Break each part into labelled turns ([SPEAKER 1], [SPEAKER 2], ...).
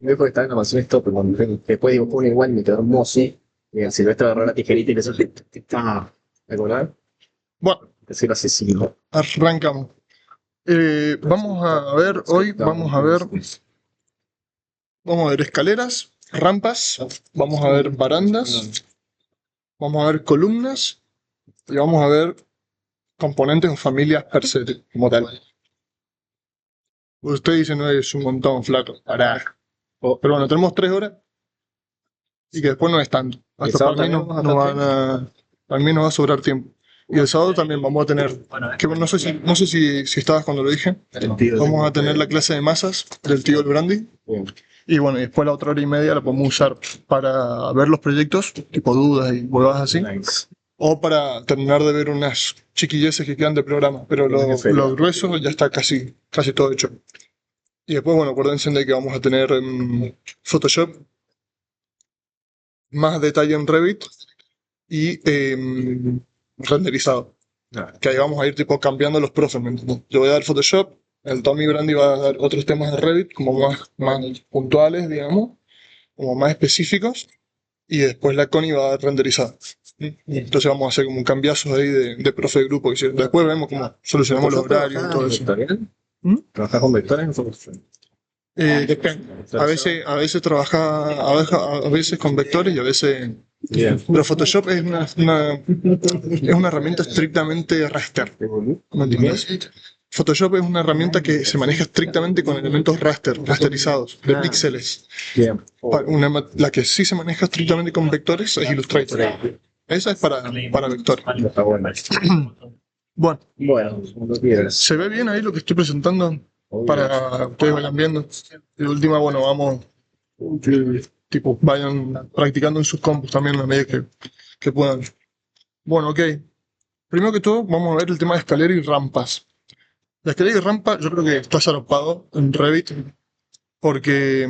[SPEAKER 1] Me dijo que estaba en Amazon Stop, después dibujó un igual, me quedó hermoso. Y el Silvestre agarró la tijerita y le hizo ¡ah! ¿Me acordás?
[SPEAKER 2] Bueno,
[SPEAKER 1] Decir asesino.
[SPEAKER 2] arrancamos. Vamos a ver, hoy vamos a ver escaleras, rampas, vamos a ver barandas, vamos a ver columnas y vamos a ver componentes o familias per se, como tal. Usted dice no es un montón, flaco. Pará. Pero bueno, tenemos 3 horas y que después no es tanto. Hasta para mí para mí nos va a sobrar tiempo. Y el sábado también vamos a tener, que no sé si estabas cuando lo dije, vamos a tener la clase de masas del tío El Brandy. Y bueno, y después la otra hora y media la podemos usar para ver los proyectos, tipo dudas y huevadas así.
[SPEAKER 1] Nice.
[SPEAKER 2] O para terminar de ver unas chiquilleces que quedan de programa. Pero lo grueso ya está casi todo hecho. Y después, bueno, acuérdense de que vamos a tener Photoshop, más detalle en Revit y renderizado. Que ahí vamos a ir tipo cambiando los profes, ¿me entiendes? Yo voy a dar Photoshop, el Tommy Brandy va a dar otros temas de Revit como más puntuales, digamos, como más específicos, y después la Connie va a dar renderizado. Entonces vamos a hacer como un cambiazo ahí de profe de grupo. Y después vemos cómo solucionamos los horarios y todo eso.
[SPEAKER 1] ¿Trabajás con vectores en Photoshop?
[SPEAKER 2] Depende. A veces trabaja, a veces con vectores y a veces. Pero Photoshop es una herramienta estrictamente raster. ¿Me entiendes? Photoshop es una herramienta que se maneja estrictamente con elementos rasterizados, de píxeles. La que sí se maneja estrictamente con vectores es Illustrator. Esa es para vectores.
[SPEAKER 1] Está bueno.
[SPEAKER 2] Bueno,
[SPEAKER 1] cuando quieras.
[SPEAKER 2] ¿se ve bien ahí lo que estoy presentando? Para que ustedes vayan viendo. Y de última, bueno, vamos, tipo, vayan practicando en sus compus también a medida que puedan. Bueno, ok. Primero que todo, vamos a ver el tema de escalera y rampas. La escalera y rampa yo creo que está zarpado en Revit porque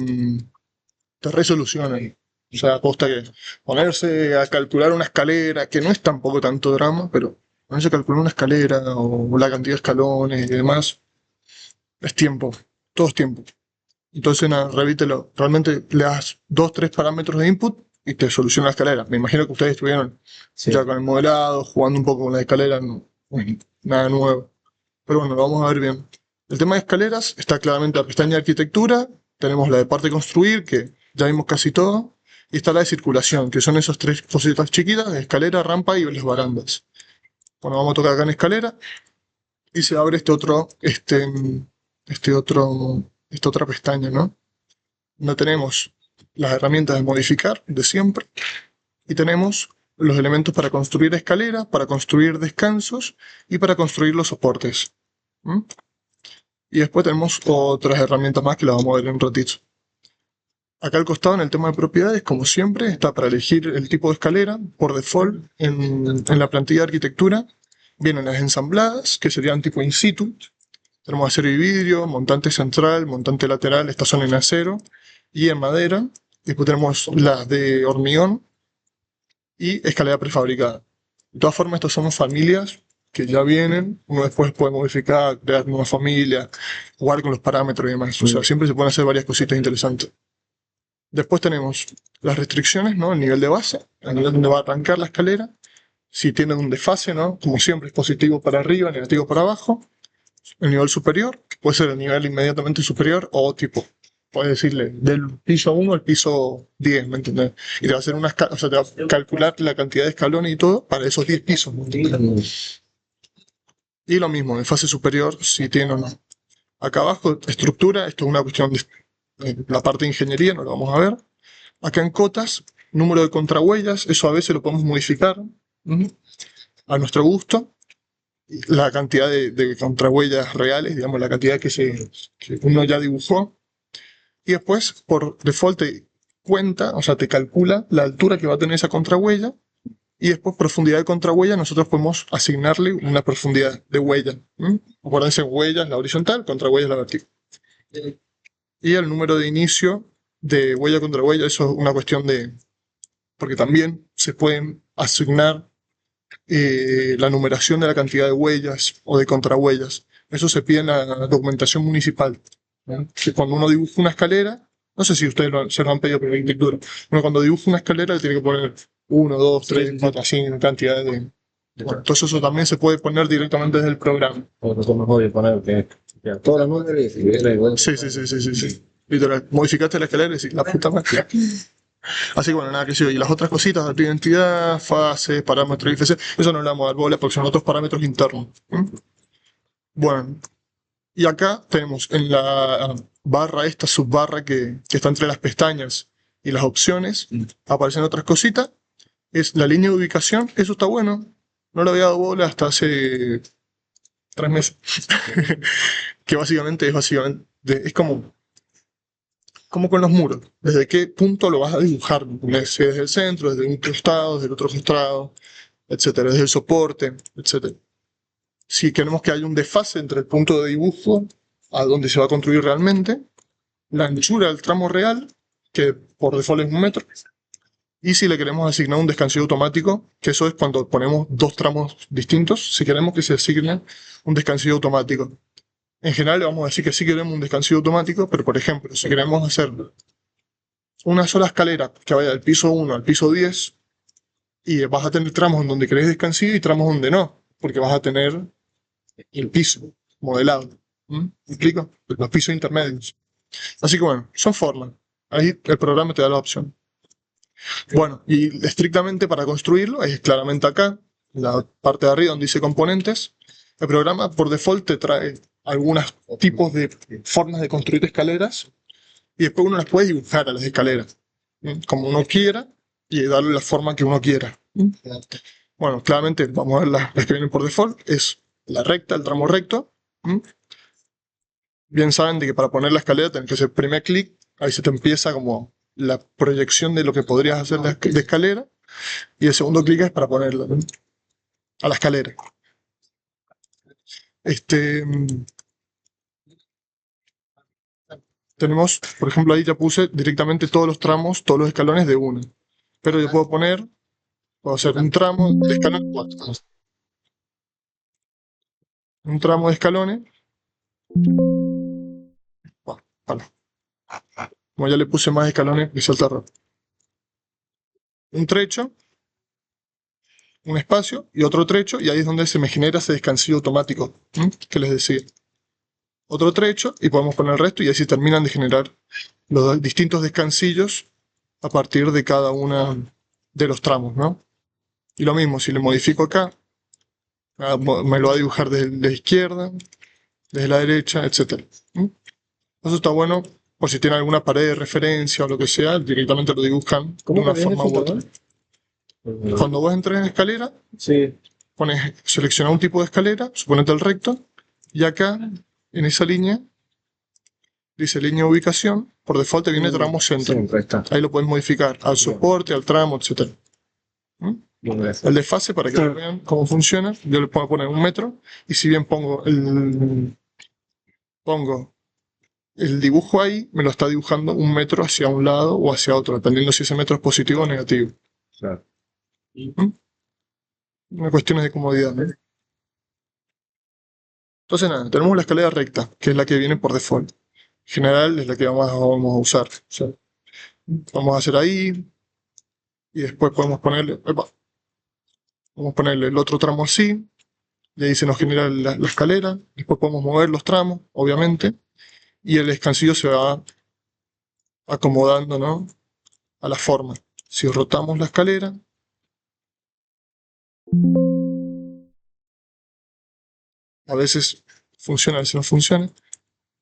[SPEAKER 2] te resolucionan. O sea, aposta que ponerse a calcular una escalera, que no es tampoco tanto drama, pero ponerse a calcular una escalera o la cantidad de escalones y demás, es tiempo, todo es tiempo. Entonces en Revit realmente le das 2, 3 parámetros de input y te soluciona la escalera. Me imagino que ustedes estuvieron ya con el modelado, jugando un poco con la escalera, no, nada nuevo. Pero bueno, lo vamos a ver bien. El tema de escaleras está claramente la pestaña de arquitectura, tenemos la de parte construir, que ya vimos casi todo, y está la de circulación, que son esas 3 cositas chiquitas, escalera, rampa y las barandas. Bueno, vamos a tocar acá en escalera y se abre esta otra pestaña, ¿no? No tenemos las herramientas de modificar de siempre y tenemos los elementos para construir escaleras, para construir descansos y para construir los soportes. Y después tenemos otras herramientas más que las vamos a ver en un ratito. Acá al costado, en el tema de propiedades, como siempre, está para elegir el tipo de escalera. Por default, en la plantilla de arquitectura, vienen las ensambladas, que serían tipo in situ. Tenemos acero y vidrio, montante central, montante lateral, estas son en acero y en madera. Después tenemos las de hormigón y escalera prefabricada. De todas formas, estas son familias que ya vienen. Uno después puede modificar, crear nuevas familias, jugar con los parámetros y demás. O sea, siempre se pueden hacer varias cositas interesantes. Después tenemos las restricciones, ¿no? El nivel de base, el nivel donde va a arrancar la escalera. Si tiene un desfase, ¿no? Como siempre, es positivo para arriba, negativo para abajo. El nivel superior, que puede ser el nivel inmediatamente superior, o tipo, puedes decirle del piso 1 al piso 10, ¿me entiendes? Y te va a hacer o sea, te va a calcular la cantidad de escalones y todo para esos 10 pisos, ¿me entiendes? Y lo mismo, en fase superior, si tiene o no. Acá abajo, estructura, esto es una cuestión de la parte de ingeniería, no lo vamos a ver. Acá en cotas, número de contrahuellas, eso a veces lo podemos modificar a nuestro gusto. La cantidad de contrahuellas reales, digamos, la cantidad que uno ya dibujó. Y después, por default, te cuenta, o sea, te calcula la altura que va a tener esa contrahuella. Y después, profundidad de contrahuella, nosotros podemos asignarle una profundidad de huella. Acuérdense, huella es la horizontal, contrahuella es la vertical. Y el número de inicio de huella contra huella, eso es una cuestión de. Porque también se pueden asignar la numeración de la cantidad de huellas o de contrahuellas. Eso se pide en la documentación municipal, ¿no? Que cuando uno dibuja una escalera, No sé si ustedes se lo han pedido por arquitectura. Uno cuando dibuja una escalera le tiene que poner 1, 2, 3, 4, así en cantidad de... Bueno, entonces eso también se puede poner directamente desde el programa.
[SPEAKER 1] Nosotros somos obvio poner que todas las mujeres y viene igual.
[SPEAKER 2] Sí. Literal. Modificaste la escalera y decís, la puta madre. Así que bueno, nada que sí. Y las otras cositas de identidad, fases, parámetros IFC, eso no le vamos a dar bola porque son otros parámetros internos. Bueno, y acá tenemos en la barra, esta subbarra que está entre las pestañas y las opciones, aparecen otras cositas. Es la línea de ubicación, eso está bueno. No le había dado bola hasta hace 3 meses. Que es como con los muros. ¿Desde qué punto lo vas a dibujar? Si desde el centro, desde un costado, desde el otro costado, etcétera, desde el soporte, etcétera. Si queremos que haya un desfase entre el punto de dibujo a donde se va a construir realmente, la anchura del tramo real, que por default es 1 metro, y si le queremos asignar un descansillo automático, que eso es cuando ponemos dos tramos distintos, si queremos que se asigne un descansillo automático. En general le vamos a decir que sí queremos un descansillo automático, pero por ejemplo, si queremos hacer una sola escalera que vaya del piso 1 al piso 10, y vas a tener tramos en donde querés descansillo y tramos donde no, porque vas a tener el piso modelado. ¿Me explico? Los pisos intermedios. Así que bueno, son formas. Ahí el programa te da la opción. Bueno, y estrictamente para construirlo es claramente acá, en la parte de arriba donde dice componentes. El programa por default te trae algunos tipos de formas de construir escaleras y después uno las puede dibujar a las escaleras, como uno quiera y darle la forma que uno quiera. Bueno, claramente vamos a ver las que vienen por default. Es la recta, el tramo recto. Bien saben de que para poner la escalera tenés que hacer primer clic, ahí se te empieza como la proyección de lo que podrías hacer de escalera, y el segundo clic es para ponerla, ¿no?, a la escalera. Tenemos, por ejemplo, ahí ya puse directamente todos los tramos, todos los escalones de una. Pero yo puedo hacer un tramo de escalones 4. Un tramo de escalones. Bueno, vale. Como ya le puse más escalones, me salta rápido. Un trecho, un espacio y otro trecho, y ahí es donde se me genera ese descansillo automático, que les decía. Otro trecho, y podemos poner el resto, y así terminan de generar los distintos descansillos a partir de cada uno de los tramos, ¿no? Y lo mismo, si le modifico acá, me lo va a dibujar desde la izquierda, desde la derecha, etc. Eso está bueno por si tiene alguna pared de referencia o lo que sea, directamente lo dibujan de una forma u otra. Cuando vos entres en escalera,
[SPEAKER 1] sí,
[SPEAKER 2] selecciona un tipo de escalera, suponete el recto, y acá, en esa línea, dice línea de ubicación, por default te viene tramo centro. Ahí lo puedes modificar al soporte, al tramo, etc. El desfase, para que vean cómo funciona, yo le puedo poner 1 metro, y si bien pongo el dibujo ahí, me lo está dibujando 1 metro hacia un lado o hacia otro, dependiendo si ese metro es positivo o negativo.
[SPEAKER 1] claro.
[SPEAKER 2] Una cuestión de comodidad, ¿no? Entonces nada, tenemos la escalera recta, que es la que viene por default. En general es la que vamos a usar. O sea, vamos a hacer ahí, y después podemos ponerle el otro tramo así, y ahí se nos genera la escalera. Después podemos mover los tramos, obviamente, y el descansillo se va acomodando, ¿no?, a la forma. Si rotamos la escalera, a veces funciona, a veces no funciona.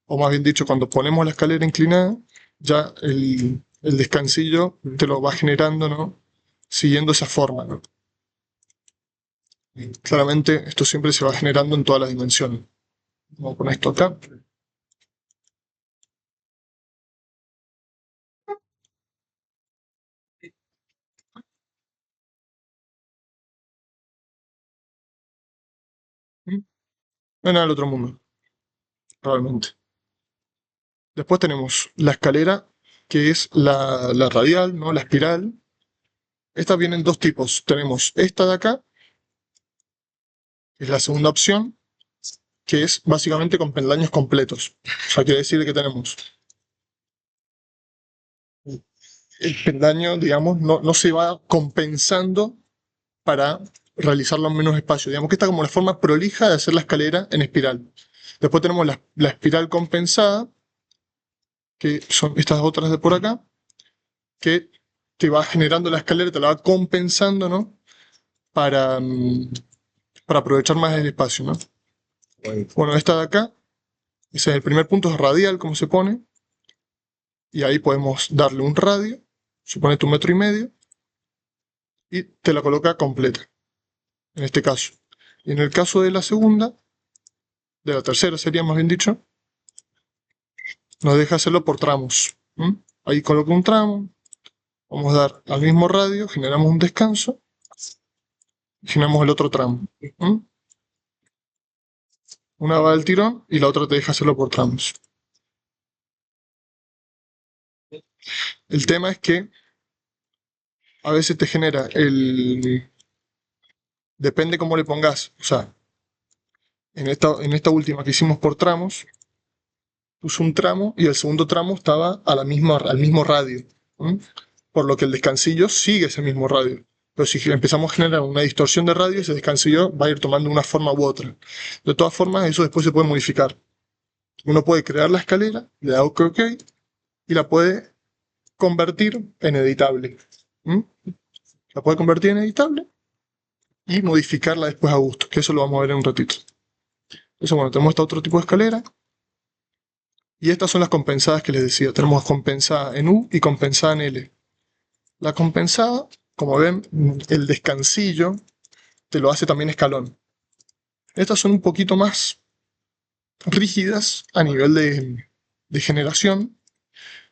[SPEAKER 2] O más bien dicho, cuando ponemos la escalera inclinada, ya el descansillo te lo va generando, ¿no?, siguiendo esa forma, ¿no? Claramente esto siempre se va generando en todas las dimensiones. Vamos a poner esto acá. No es nada del otro mundo, realmente. Después tenemos la escalera, que es la radial, ¿no?, la espiral. Esta viene en dos tipos. Tenemos esta de acá, que es la segunda opción, que es básicamente con peldaños completos. O sea, quiere decir que tenemos el peldaño, digamos, no se va compensando para realizarlo en menos espacio. Digamos que esta es como la forma prolija de hacer la escalera en espiral. Después tenemos la espiral compensada, que son estas otras de por acá, que te va generando la escalera, te la va compensando, ¿no? Para, para aprovechar más el espacio, ¿no? Bueno, esta de acá, ese es el primer punto, es radial, como se pone, y ahí podemos darle un radio, supone tu 1,5 metros, y te la coloca completa, en este caso. Y en el caso de la segunda, de la tercera sería más bien dicho, nos deja hacerlo por tramos. Ahí coloco un tramo, vamos a dar al mismo radio, generamos un descanso, y generamos el otro tramo. Una va al tirón y la otra te deja hacerlo por tramos. El tema es que a veces te genera el... Depende cómo le pongas. O sea, en esta última que hicimos por tramos, puse un tramo y el segundo tramo estaba al mismo radio. Por lo que el descansillo sigue ese mismo radio. Pero si empezamos a generar una distorsión de radio, ese descansillo va a ir tomando una forma u otra. De todas formas, eso después se puede modificar. Uno puede crear la escalera, le da OK, OK y la puede convertir en editable. La puede convertir en editable y modificarla después a gusto, que eso lo vamos a ver en un ratito. Entonces, bueno, tenemos este otro tipo de escalera. Y estas son las compensadas que les decía. Tenemos compensada en U y compensada en L. La compensada, como ven, el descansillo te lo hace también escalón. Estas son un poquito más rígidas a nivel de generación,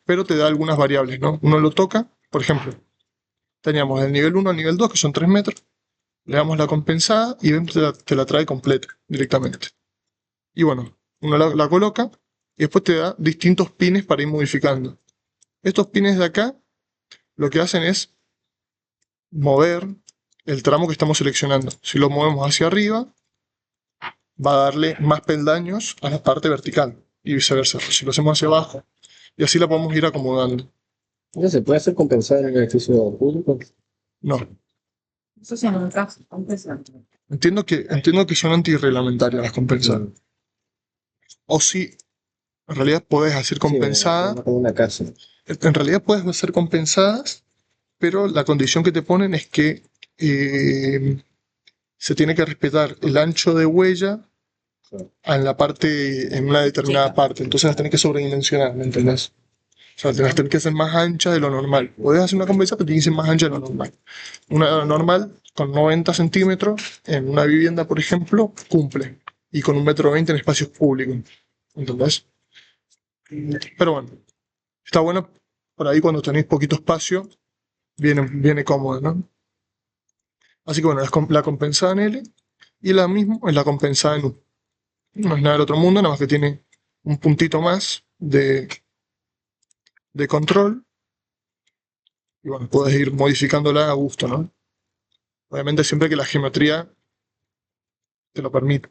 [SPEAKER 2] pero te da algunas variables, ¿no? Uno lo toca, por ejemplo, teníamos el nivel 1 al nivel 2, que son 3 metros, le damos la compensada y ven, te la trae completa directamente. Y bueno, uno la coloca y después te da distintos pines para ir modificando. Estos pines de acá lo que hacen es mover el tramo que estamos seleccionando. Si lo movemos hacia arriba, va a darle más peldaños a la parte vertical y viceversa. Si lo hacemos hacia abajo, y así la podemos ir acomodando.
[SPEAKER 1] ¿No se puede hacer compensar en el edificio público?
[SPEAKER 2] No.
[SPEAKER 3] Eso sí, en un caso, compensante.
[SPEAKER 2] Entiendo que son antirreglamentarias las compensadas. O si en realidad puedes hacer compensadas.
[SPEAKER 1] Sí, como una casa.
[SPEAKER 2] En realidad puedes hacer compensadas, pero la condición que te ponen es que se tiene que respetar el ancho de huella en una determinada parte. Entonces las tenés que sobredimensionar, ¿me entendés? O sea, las tenés que hacer más ancha de lo normal. Podés hacer una compensada, pero tiene que ser más ancha de lo normal. Una normal con 90 centímetros en una vivienda, por ejemplo, cumple. Y con 1,20 m en espacios públicos. ¿Entendés? Pero bueno, está bueno por ahí cuando tenéis poquito espacio, viene cómodo, ¿no? Así que bueno, la compensada en L y la misma es la compensada en U. No es nada del otro mundo, nada más que tiene un puntito más de control. Y bueno, puedes ir modificándola a gusto, ¿no? Obviamente siempre que la geometría te lo permite.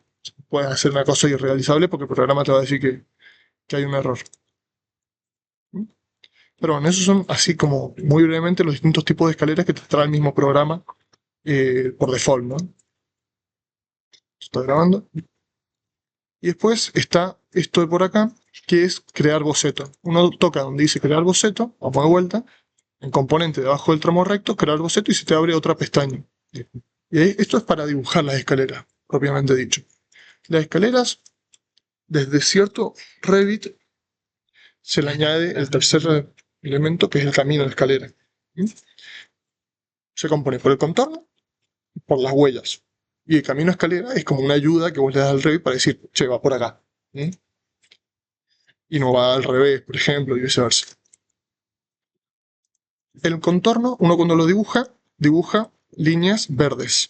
[SPEAKER 2] Puedes hacer una cosa irrealizable porque el programa te va a decir que hay un error. Pero bueno, esos son así como muy brevemente los distintos tipos de escaleras que te trae el mismo programa por default, ¿no? Está grabando. Y después está esto de por acá, que es crear boceto. Uno toca donde dice crear boceto, vamos de vuelta, en componente debajo del tramo recto, crear boceto y se te abre otra pestaña. Y esto es para dibujar las escaleras, propiamente dicho. Las escaleras, desde cierto Revit, se le añade el tercer elemento, que es el camino de escalera. Se compone por el contorno y por las huellas. Y el camino de escalera es como una ayuda que vos le das al Revit para decir, che, va por acá. Y no va al revés, por ejemplo, y viceversa. El contorno, uno cuando lo dibuja líneas verdes.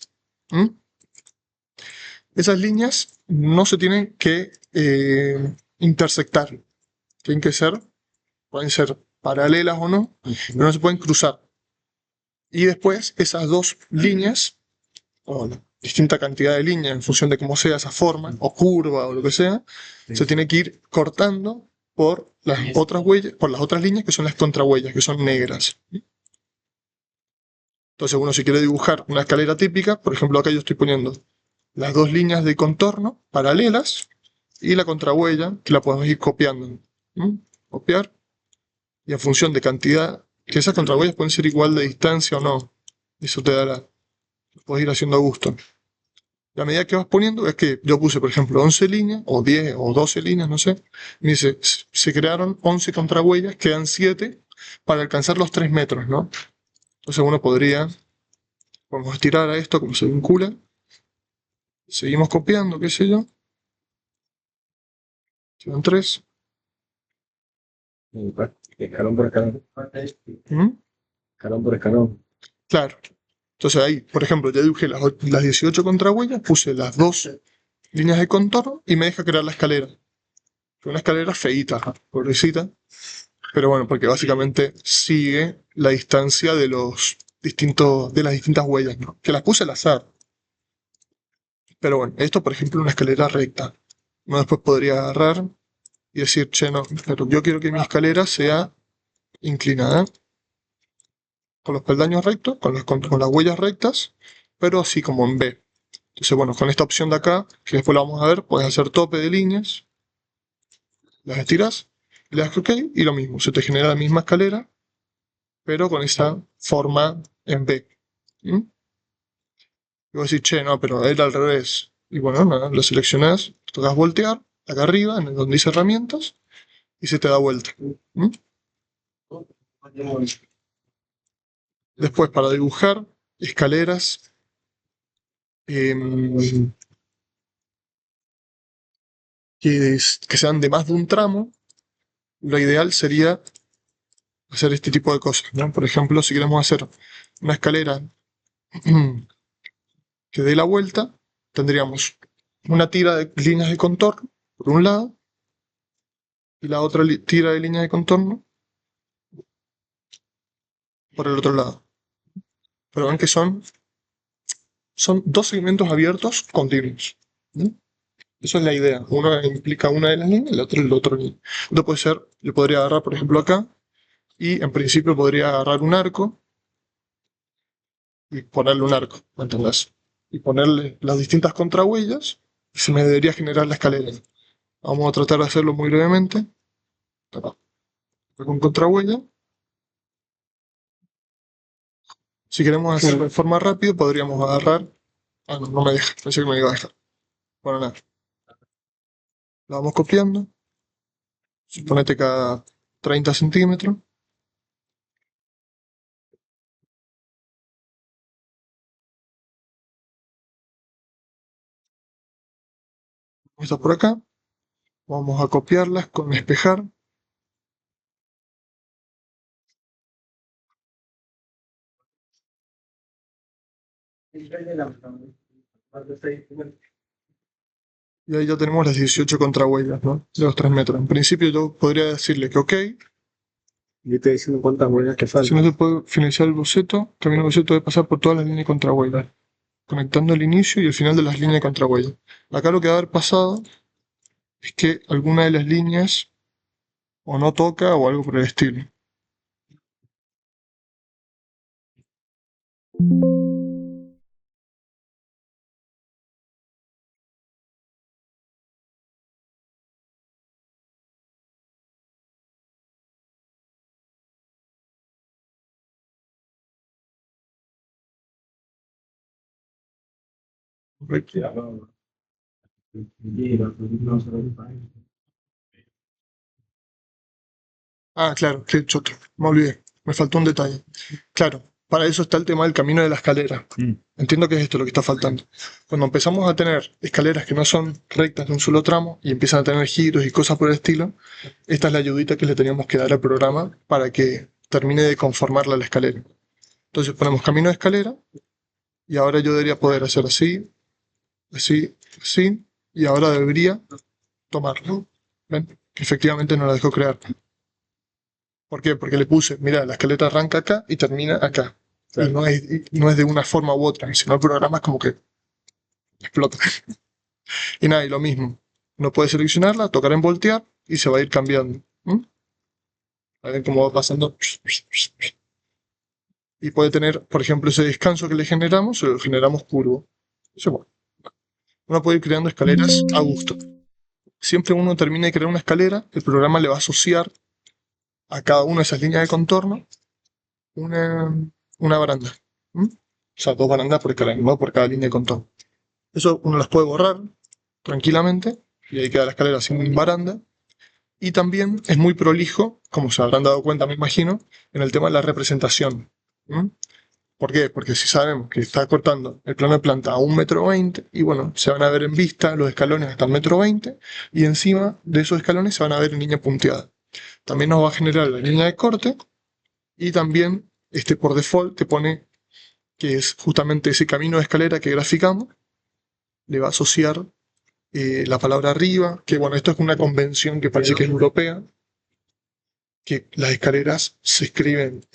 [SPEAKER 2] Esas líneas no se tienen que intersectar. Tienen que ser, pueden ser paralelas o no, pero no se pueden cruzar. Y después esas dos líneas, o distinta cantidad de líneas en función de cómo sea esa forma, o curva, o lo que sea, se tiene que ir cortando por las otras huellas, por las otras líneas que son las contrahuellas, que son negras. Entonces uno si quiere dibujar una escalera típica, por ejemplo acá yo estoy poniendo las dos líneas de contorno paralelas y la contrahuella que la podemos ir copiando. Copiar, y en función de cantidad, que esas contrahuellas pueden ser igual de distancia o no, eso te dará, lo puedes ir haciendo a gusto. Y a medida que vas poniendo, es que yo puse por ejemplo 11 líneas, o 10 o 12 líneas, no sé, me dice, se crearon 11 contrahuellas, quedan 7 para alcanzar los 3 metros, ¿no? Entonces uno podemos estirar a esto como se vincula, seguimos copiando, qué sé yo, quedan 3.
[SPEAKER 1] Escalón por escalón.
[SPEAKER 2] ¿Mm?
[SPEAKER 1] Escalón por escalón.
[SPEAKER 2] Claro. Entonces ahí, por ejemplo, ya dibujé las 18 contrahuellas, puse las 2 líneas de contorno y me deja crear la escalera. Una escalera feíta, pobrecita, pero bueno, porque básicamente sigue la distancia de las distintas huellas, ¿no? Que las puse al azar. Pero bueno, esto por ejemplo es una escalera recta. Uno después podría agarrar y decir, che, no, pero yo quiero que mi escalera sea inclinada, con los peldaños rectos, con las huellas rectas, pero así como en B. Entonces, bueno, con esta opción de acá, que después la vamos a ver, puedes hacer tope de líneas, las estiras, le das OK y lo mismo, se te genera la misma escalera, pero con esa forma en B. ¿Mm? Y vos decís, che, no, pero era al revés. Y bueno, nada, lo seleccionás, tocas voltear, acá arriba, en donde dice herramientas, y se te da vuelta. ¿Mm? Después, para dibujar escaleras, em, que sean de más de un tramo, lo ideal sería hacer este tipo de cosas, ¿no? Por ejemplo, si queremos hacer una escalera que dé la vuelta, tendríamos una tira de líneas de contorno por un lado y la otra tira de líneas de contorno por el otro lado. Pero ven que son dos segmentos abiertos continuos. ¿No? Eso es la idea. Uno implica una de las líneas y el otro el otro. Esto puede ser, yo podría agarrar, por ejemplo, acá y en principio podría agarrar un arco y ponerle un arco, ¿me entendés? Y ponerle las distintas contrahuellas y se me debería generar la escalera. Vamos a tratar de hacerlo muy brevemente. Acá, con contrahuella. Si queremos hacerlo de forma rápida, podríamos agarrar. Ah, no, no me deja. Pensé que me iba a dejar. Bueno, nada. La vamos copiando. Suponete cada 30 centímetros. Esto por acá. Vamos a copiarlas con espejar. Y ahí ya tenemos las 18 contrahuellas, ¿no? De los 3 metros. En principio yo podría decirle que OK.
[SPEAKER 1] Yo estoy diciendo cuántas huellas que
[SPEAKER 2] Si
[SPEAKER 1] faltan.
[SPEAKER 2] no se puede finalizar el boceto, camino el boceto debe pasar por todas las líneas de contrahuellas, conectando el inicio y el final de las líneas de contrahuellas. Acá lo que va a haber pasado es que alguna de las líneas o no toca o algo por el estilo. ¿Correcto? Ah, claro, qué choto. Me olvidé. Me faltó un detalle. Claro, para eso está el tema del camino de la escalera. Entiendo que es esto lo que está faltando. Cuando empezamos a tener escaleras que no son rectas de un solo tramo y empiezan a tener giros y cosas por el estilo, esta es la ayudita que le teníamos que dar al programa para que termine de conformarla la escalera. Entonces ponemos camino de escalera y ahora yo debería poder hacer así, así, así, y ahora debería tomarlo. ¿Ven? Efectivamente no la dejó crear. ¿Por qué? Porque le puse, mira, la escaleta arranca acá y termina acá. Claro. Y no es de una forma u otra, sino el programa es como que explota. Y nada, y lo mismo. No puede seleccionarla, tocar en voltear y se va a ir cambiando. A ver cómo va pasando. Y puede tener, por ejemplo, ese descanso que le generamos, se lo generamos curvo. Eso, bueno, uno puede ir creando escaleras a gusto. Siempre uno termine de crear una escalera, el programa le va a asociar a cada una de esas líneas de contorno una, una baranda. ¿Mm? O sea, dos barandas por escalera, no por cada línea de contorno. Eso uno las puede borrar tranquilamente y ahí queda la escalera sin baranda. Y también es muy prolijo, como se habrán dado cuenta, me imagino, en el tema de la representación. ¿Mm? ¿Por qué? Porque si sabemos que está cortando el plano de planta a 1,20 m, y bueno, se van a ver en vista los escalones hasta 1,20 m, y encima de esos escalones se van a ver en línea punteada. También nos va a generar la línea de corte, y también por default te pone que es justamente ese camino de escalera que graficamos, le va a asociar la palabra arriba, que bueno, esto es una convención que parece que es europea, que las escaleras se escriben,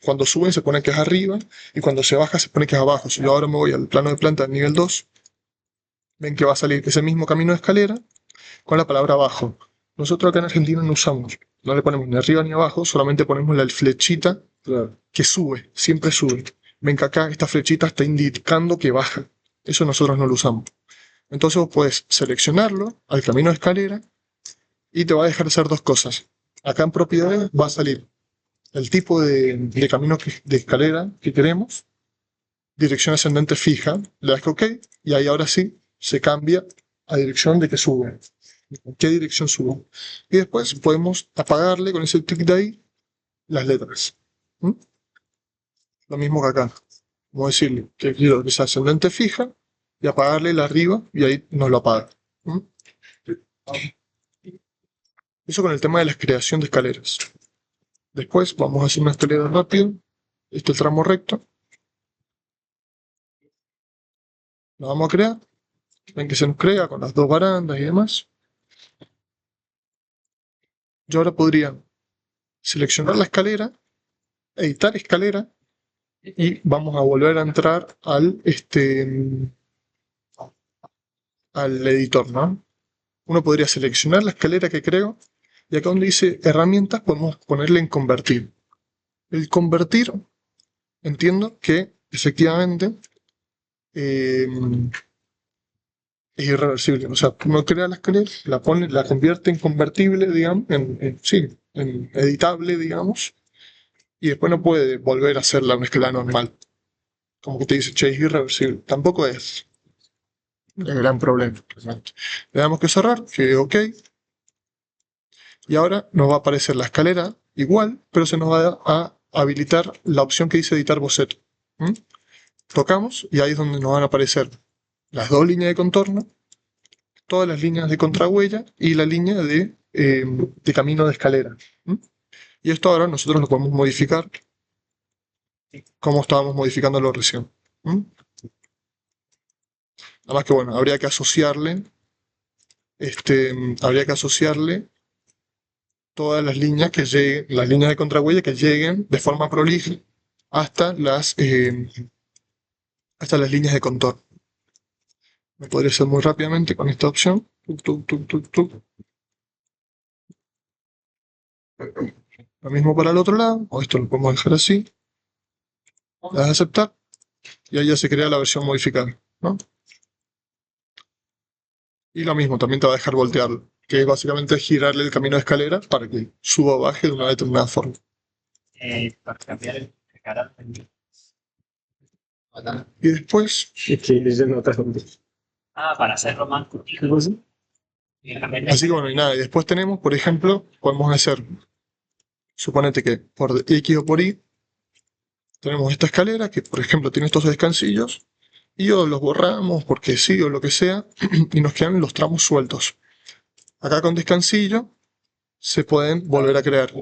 [SPEAKER 2] cuando suben se pone que es arriba y cuando se baja se pone que es abajo. Si yo ahora me voy al plano de planta del nivel 2, ven que va a salir ese mismo camino de escalera con la palabra abajo. Nosotros acá en Argentina no usamos, no le ponemos ni arriba ni abajo, solamente ponemos la flechita que sube, siempre sube. Ven que acá esta flechita está indicando que baja. Eso nosotros no lo usamos. Entonces vos podés seleccionarlo al camino de escalera y te va a dejar hacer dos cosas. Acá en propiedades va a salir el tipo de camino de escalera que queremos, dirección ascendente fija, le das que OK, y ahí ahora sí se cambia a dirección de que sube. ¿Qué dirección sube? Y después podemos apagarle con ese tic de ahí las letras. ¿Mm? Lo mismo que acá. Vamos a decirle que quiero que sea ascendente fija y apagarle la arriba y ahí nos lo apaga. ¿Mm? Eso con el tema de la creación de escaleras. Después vamos a hacer una escalera rápida. Este es el tramo recto. Lo vamos a crear. Ven que se nos crea con las dos barandas y demás. Yo ahora podría seleccionar la escalera, editar escalera, y vamos a volver a entrar al editor, ¿no? Uno podría seleccionar la escalera que creo y acá donde dice herramientas podemos ponerle en convertir. El convertir, entiendo que efectivamente es irreversible. O sea, uno crea la escalera, la convierte en convertible, digamos, en editable, digamos, y después no puede volver a hacerla una escala normal. Como que te dice, che, es irreversible. Tampoco es el gran problema. Le damos que cerrar, que OK, y ahora nos va a aparecer la escalera igual, pero se nos va a habilitar la opción que dice editar boceto. ¿Mm? Tocamos y ahí es donde nos van a aparecer las dos líneas de contorno, todas las líneas de contrahuella y la línea de camino de escalera. ¿Mm? Y esto ahora nosotros lo podemos modificar como estábamos modificándolo recién. ¿Mm? Nada más que bueno, habría que asociarle todas las líneas que lleguen, las líneas de contrahuella que lleguen de forma prolija hasta las líneas de contorno. Me podría hacer muy rápidamente con esta opción. Lo mismo para el otro lado, o esto lo podemos dejar así. Le das a aceptar y ahí ya se crea la versión modificada, ¿no? Y lo mismo, también te va a dejar voltearlo, que básicamente es girarle el camino de escalera para que suba o baje de una determinada forma.
[SPEAKER 4] Para cambiar el canal.
[SPEAKER 2] Y después,
[SPEAKER 4] Para hacerlo más cortito.
[SPEAKER 2] así que bueno, y nada, y después tenemos, por ejemplo, podemos hacer, suponete que por X o por Y, tenemos esta escalera que, por ejemplo, tiene estos descansillos, y o los borramos porque sí o lo que sea, y nos quedan los tramos sueltos. Acá con descansillo se pueden volver a crear.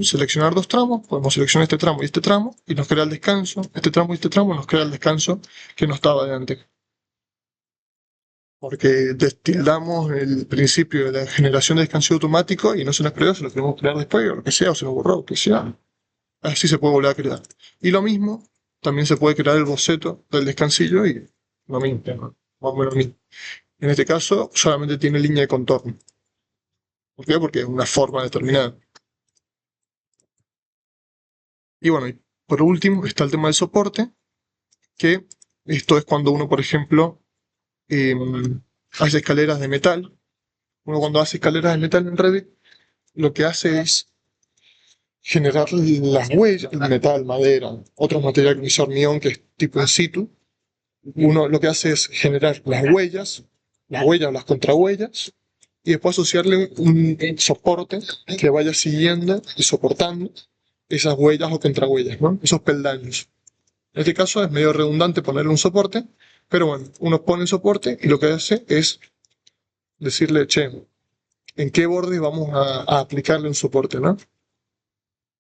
[SPEAKER 2] Seleccionar dos tramos, podemos seleccionar este tramo y nos crea el descanso. Este tramo y este tramo nos crea el descanso que no estaba de antes. Porque destildamos el principio de la generación de descanso automático y no se nos creó, se lo queremos crear después o lo que sea, o se nos borró, o lo que sea. Así se puede volver a crear. Y lo mismo, también se puede crear el boceto del descansillo y lo mismo, ¿no? Más o menos lo mismo. En este caso, solamente tiene línea de contorno. ¿Por qué? Porque es una forma determinada. Y bueno, y por último está el tema del soporte, que esto es cuando uno, por ejemplo, hace escaleras de metal. Uno cuando hace escaleras de metal en Revit, lo que hace es generar las huellas, metal, madera, otros materiales como es hormigón, que es tipo in situ. Uno lo que hace es generar las huellas o las contrahuellas, y después asociarle un soporte que vaya siguiendo y soportando esas huellas o contrahuellas, ¿no? Esos peldaños. En este caso es medio redundante ponerle un soporte, pero bueno, uno pone el soporte y lo que hace es decirle, che, ¿en qué borde vamos a aplicarle un soporte, ¿no?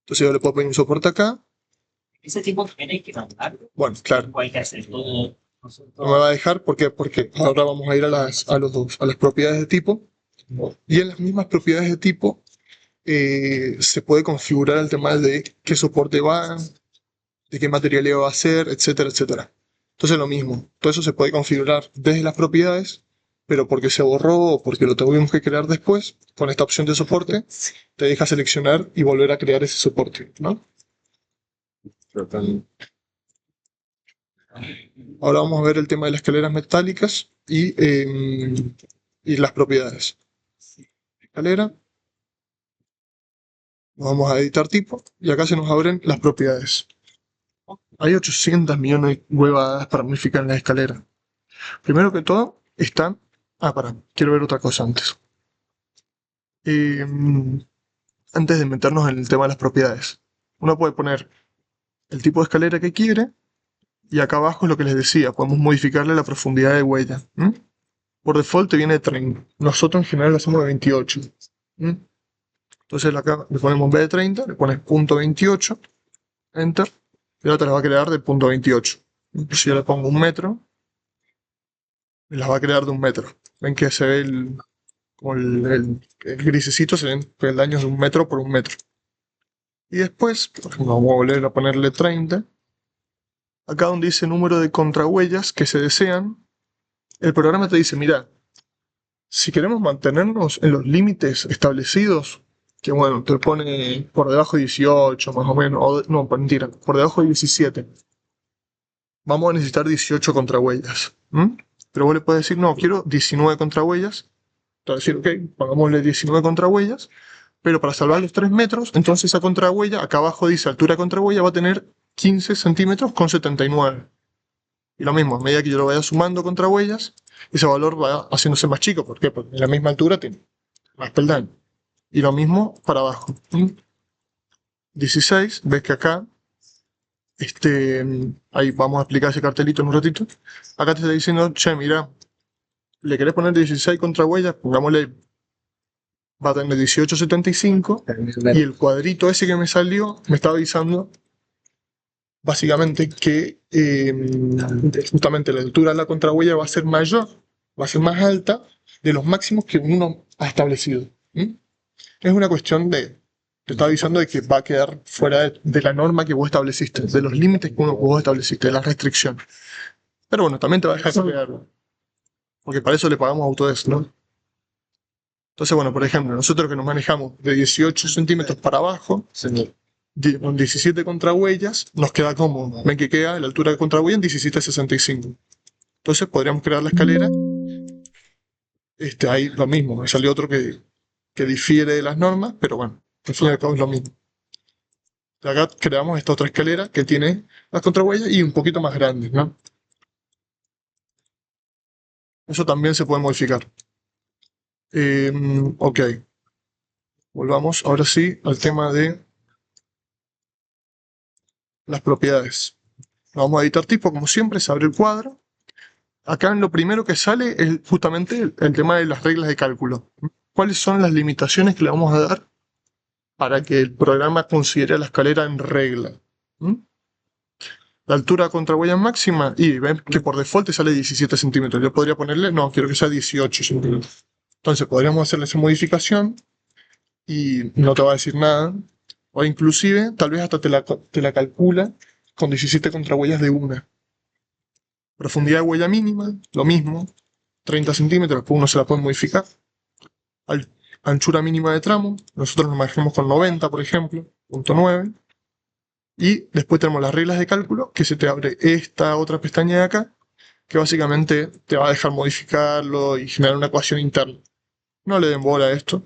[SPEAKER 2] Entonces yo le puedo poner un soporte acá.
[SPEAKER 4] Ese tipo también hay que mandarlo.
[SPEAKER 2] Bueno, claro,
[SPEAKER 4] O hay que hacer todo.
[SPEAKER 2] no me va a dejar porque ahora vamos a ir a las propiedades de tipo. Y en las mismas propiedades de tipo se puede configurar el tema de qué soporte va, de qué material va a ser, etcétera, etcétera. Entonces lo mismo, todo eso se puede configurar desde las propiedades, pero porque se borró o porque lo tuvimos que crear después, con esta opción de soporte, te deja seleccionar y volver a crear ese soporte, ¿no? Ahora vamos a ver el tema de las escaleras metálicas y las propiedades. Escalera, vamos a editar tipo y acá se nos abren las propiedades. Hay 800 millones de huevadas para modificar en la escalera. Primero que todo está... quiero ver otra cosa antes. Eh, Antes de meternos en el tema de las propiedades. Uno puede poner el tipo de escalera que quiere y acá abajo es lo que les decía, podemos modificarle la profundidad de huella. Por default te viene de 30. Nosotros en general lo hacemos de 28. Entonces acá le ponemos en vez de 30, le pones .28, enter, y ahora te la va a crear de .28. Si yo le pongo 1 metro, me las va a crear de 1 metro. Ven que se ve como el grisecito, se ven peldaños de 1 metro por 1 metro. Y después, por ejemplo, vamos a volver a ponerle 30. Acá donde dice número de contrahuellas que se desean, el programa te dice, mira, si queremos mantenernos en los límites establecidos, que bueno, te pone por debajo de 18 más o menos, no, mentira, por debajo de 17, vamos a necesitar 18 contrahuellas. Pero vos le puedes decir, no, quiero 19 contrahuellas. Entonces decir, ok, pongámosle 19 contrahuellas, pero para salvar los 3 metros, entonces esa contrahuella, acá abajo dice altura de contrahuella, va a tener 15 centímetros con 79. Y lo mismo, a medida que yo lo vaya sumando contrahuellas, ese valor va haciéndose más chico. ¿Por qué? Porque en la misma altura tiene más peldaño. Y lo mismo para abajo. 16, ves que acá, ahí vamos a explicar ese cartelito en un ratito. Acá te está diciendo, che, mira, le querés poner 16 contrahuellas, pongámosle, va a tener 18,75. Y el cuadrito ese que me salió me está avisando básicamente que justamente la altura de la contrahuella va a ser mayor, va a ser más alta de los máximos que uno ha establecido. Es una cuestión de, te está avisando de que va a quedar fuera de la norma que vos estableciste, de los límites que vos estableciste, de las restricciones. Pero bueno, también te va a dejar crearlo, porque para eso le pagamos Autodesk, ¿no? Entonces, bueno, por ejemplo, nosotros que nos manejamos de 18 centímetros para abajo, con 17 contrahuellas, nos queda cómodo. Ven que queda la altura de contrahuella en 17,65. Entonces podríamos crear la escalera. Ahí lo mismo, me salió otro que difiere de las normas, pero bueno, al fin y al cabo es lo mismo. Acá creamos esta otra escalera que tiene las contrahuellas y un poquito más grande, ¿no? Eso también se puede modificar. Ok. Volvamos ahora sí al tema de las propiedades. Vamos a editar tipo, como siempre, se abre el cuadro. Acá lo primero que sale es justamente el tema de las reglas de cálculo. ¿Cuáles son las limitaciones que le vamos a dar para que el programa considere la escalera en regla? La altura contra huella máxima, y ven que por default te sale 17 centímetros. Yo podría ponerle, no, quiero que sea 18 centímetros. Entonces podríamos hacerle esa modificación y no te va a decir nada. O inclusive, tal vez hasta te la calcula con 17 contrahuellas de una. Profundidad de huella mínima, lo mismo, 30 centímetros, después uno se la puede modificar. Anchura mínima de tramo, nosotros nos manejamos con 90, por ejemplo, .9. Y después tenemos las reglas de cálculo, que se te abre esta otra pestaña de acá, que básicamente te va a dejar modificarlo y generar una ecuación interna. No le den bola a esto.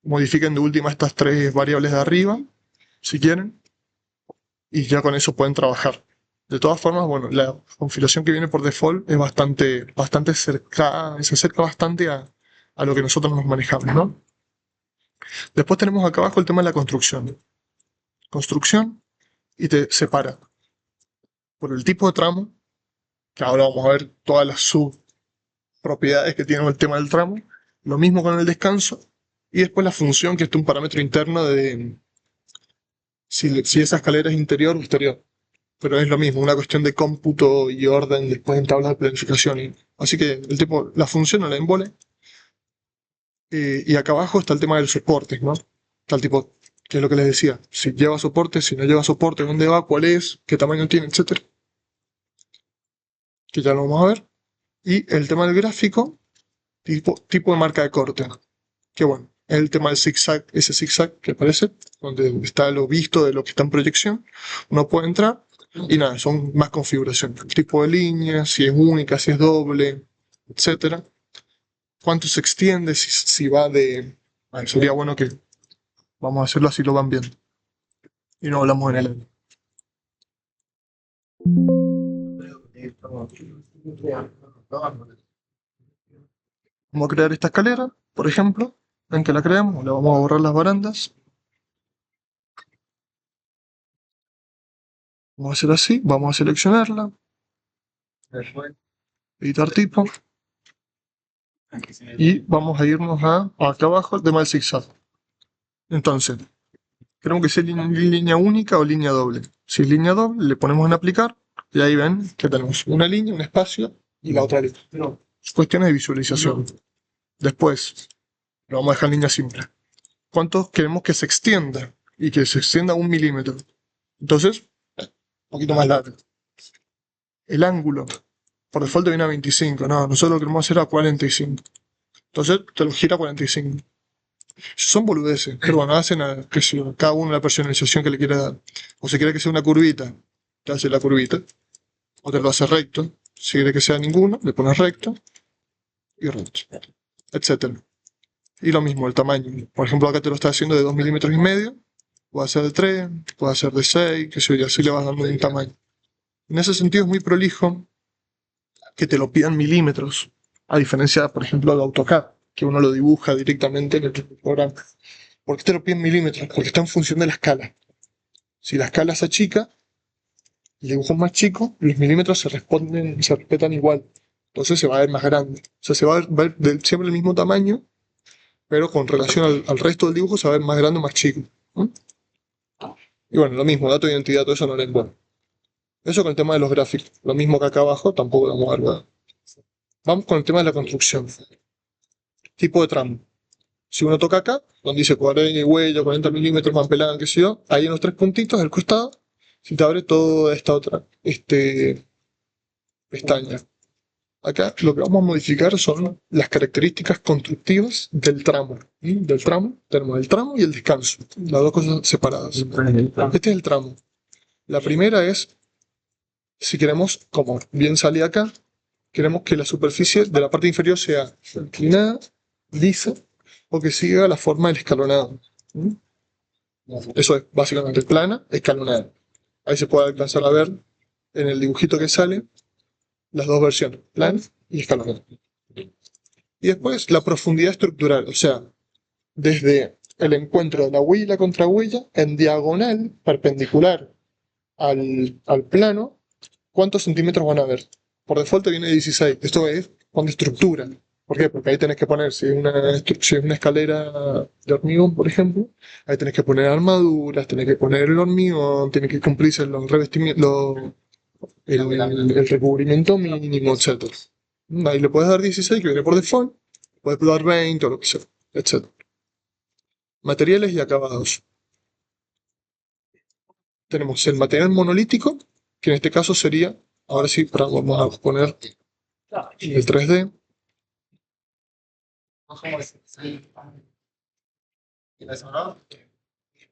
[SPEAKER 2] Modifiquen de última estas tres variables de arriba, si quieren, y ya con eso pueden trabajar. De todas formas, bueno, la configuración que viene por default es bastante cercana, se acerca bastante a lo que nosotros nos manejamos, ¿no? Después tenemos acá abajo el tema de la construcción. Construcción, y te separa por el tipo de tramo, que ahora vamos a ver todas las subpropiedades que tiene el tema del tramo. Lo mismo con el descanso, y después la función, que es un parámetro interno de si esa escalera es interior o exterior. Pero es lo mismo, una cuestión de cómputo y orden después en tablas de planificación. Así que el tipo, la función no la embole. Y acá abajo está el tema del soporte, ¿no? Está el tipo, que es lo que les decía, si lleva soporte, si no lleva soporte, dónde va, cuál es, qué tamaño tiene, etcétera. Que ya lo vamos a ver. Y el tema del gráfico, tipo de marca de corte. Que bueno, es el tema del zigzag, ese zigzag que aparece, donde está lo visto de lo que está en proyección. Uno puede entrar y nada, son más configuraciones. El tipo de línea, si es única, si es doble, etcétera. Cuánto se extiende, si va de... Bueno, sería bueno que vamos a hacerlo así lo van viendo. Y no hablamos en el aire. Vamos a crear esta escalera, por ejemplo. Ven que la creamos, le vamos a borrar las barandas. Vamos a hacer así, vamos a seleccionarla. Editar tipo. Y vamos a irnos acá abajo el tema del zigzag. Entonces, queremos que sea línea única o línea doble. Si es línea doble, le ponemos en aplicar. Y ahí ven que tenemos una línea, un espacio y la otra línea. Cuestiones de visualización. Después, lo vamos a dejar en línea simple. ¿Cuánto queremos que se extienda? Y que se extienda 1 milímetro. Entonces, un poquito más largo. El ángulo, por default viene a 25. No, nosotros lo queremos hacer a 45. Entonces, te lo gira a 45. Son boludeces, pero bueno, hacen que cada uno la personalización que le quiera dar. O si quiere que sea una curvita, te hace la curvita. O te lo hace recto. Si quiere que sea ninguno, le pones recto y recto, etcétera. Y lo mismo, el tamaño. Por ejemplo, acá te lo está haciendo de 2,5 milímetros. Puede ser de 3, puede ser de 6, que sé yo, y así le vas dando un tamaño. En ese sentido es muy prolijo que te lo pidan milímetros, a diferencia, por ejemplo, de AutoCAD, que uno lo dibuja directamente en el programa. ¿Por qué te lo piden milímetros? Porque está en función de la escala. Si la escala se achica, el dibujo es más chico, los milímetros se respetan igual. Entonces se va a ver más grande. O sea, se va a ver siempre el mismo tamaño, pero con relación al resto del dibujo se va a ver más grande o más chico. Y bueno, lo mismo, dato de identidad, todo eso no le importa. Eso con el tema de los gráficos. Lo mismo que acá abajo, tampoco lo vamos a ver nada. Vamos con el tema de la construcción. Tipo de tramo. Si uno toca acá, donde dice 40 huella, 40 milímetros, más pelada, qué sé yo, ahí en los tres puntitos del costado, se te abre toda esta otra pestaña. Acá lo que vamos a modificar son las características constructivas del tramo. Del tramo, tenemos el tramo y el descanso, las dos cosas separadas. Este es el tramo. La primera es, si queremos, como bien sale acá, queremos que la superficie de la parte inferior sea inclinada, lisa, o que siga la forma del escalonado. Eso es básicamente plana, escalonada. Ahí se puede alcanzar a ver en el dibujito que sale las dos versiones, plana y escalonada. Y después la profundidad estructural, o sea, desde el encuentro de la huella y la contrahuella, en diagonal, perpendicular al plano, ¿cuántos centímetros van a haber? Por default viene 16. Esto es con estructura. ¿Por qué? Porque ahí tenés que poner, si es una escalera de hormigón, por ejemplo, ahí tenés que poner armaduras, tenés que poner el hormigón, tenés que cumplirse los revestimientos, el recubrimiento mínimo, etc. Ahí le puedes dar 16, que viene por default, puedes dar 20 o lo que sea, etc. Materiales y acabados. Tenemos el material monolítico, que en este caso sería, ahora sí, vamos a poner el 3D.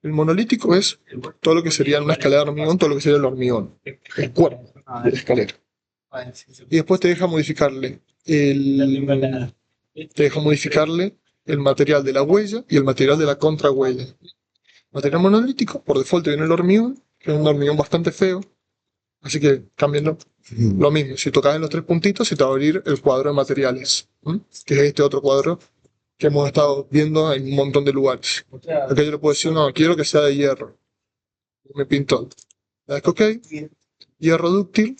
[SPEAKER 2] El monolítico es todo lo que sería una escalera de hormigón, todo lo que sería el hormigón, el cuerpo de la escalera. Y después te deja modificarle el material de la huella y el material de la contrahuella. Material monolítico, por default viene el hormigón, que es un hormigón bastante feo, así que cámbienlo. Lo mismo, si tocas en los tres puntitos, se te va a abrir el cuadro de materiales, que es este otro cuadro que hemos estado viendo en un montón de lugares. Acá yo le puedo decir, no, quiero que sea de hierro. Me pintó. Le das OK, hierro dúctil,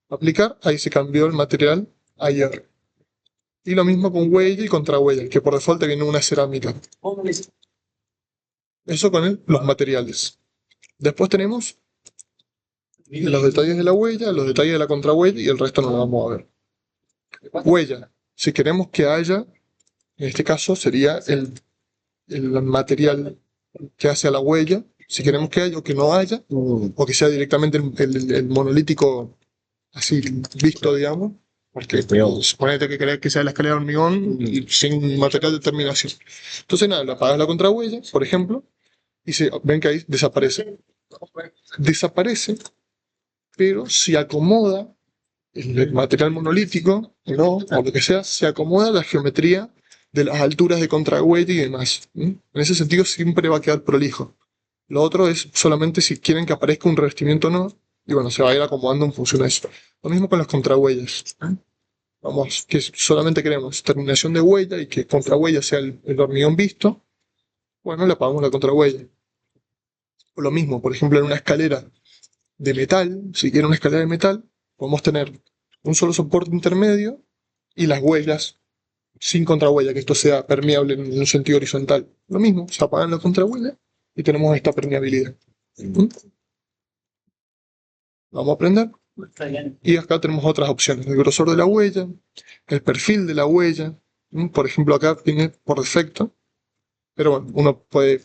[SPEAKER 2] aplicar, ahí se cambió el material a hierro. Y lo mismo con huella y contrahuella, que por default viene una cerámica. Eso con los materiales. Después tenemos los detalles de la huella, los detalles de la contrahuella y el resto no lo vamos a ver. Huella. Si queremos que haya, en este caso sería el material que hace a la huella. Si queremos que haya o que no haya, o que sea directamente el monolítico así visto, digamos. Porque suponete que querés que sea la escalera de hormigón y sin material de terminación. Entonces nada, le apagas la contrahuella, por ejemplo, y ven que ahí desaparece. Desaparece, pero si acomoda el material monolítico, ¿no? O lo que sea, se acomoda la geometría de las alturas de contrahuella y demás. En ese sentido siempre va a quedar prolijo. Lo otro es solamente si quieren que aparezca un revestimiento o no, y bueno, se va a ir acomodando en función a eso. Lo mismo con las contrahuellas. Vamos, que solamente queremos terminación de huella y que contrahuella sea el hormigón visto. Bueno, le apagamos la contrahuella. O lo mismo, por ejemplo, en una escalera de metal, si quieren una escalera de metal, podemos tener un solo soporte intermedio y las huellas sin contrahuella, que esto sea permeable en un sentido horizontal. Lo mismo, se apagan la contrahuella y tenemos esta permeabilidad. Vamos a aprender. Y acá tenemos otras opciones, el grosor de la huella, el perfil de la huella. Por ejemplo, acá viene por defecto, pero bueno, uno puede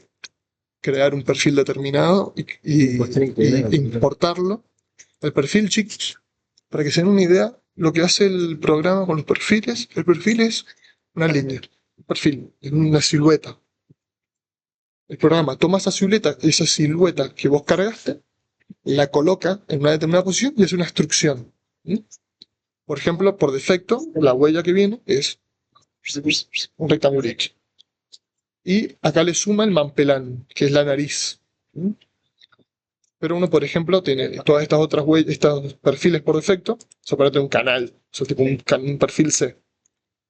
[SPEAKER 2] crear un perfil determinado y importarlo. El perfil, chicos, para que se den una idea, lo que hace el programa con los perfiles, el perfil es una línea, un perfil, es una silueta. El programa toma esa silueta que vos cargaste, la coloca en una determinada posición y hace una instrucción. Por ejemplo, por defecto, la huella que viene es un rectángulo X. Y acá le suma el mampelan, que es la nariz. Pero uno, por ejemplo, tiene todas estas otras huellas, estos perfiles por defecto, se parece un canal, o sea, tipo un perfil C.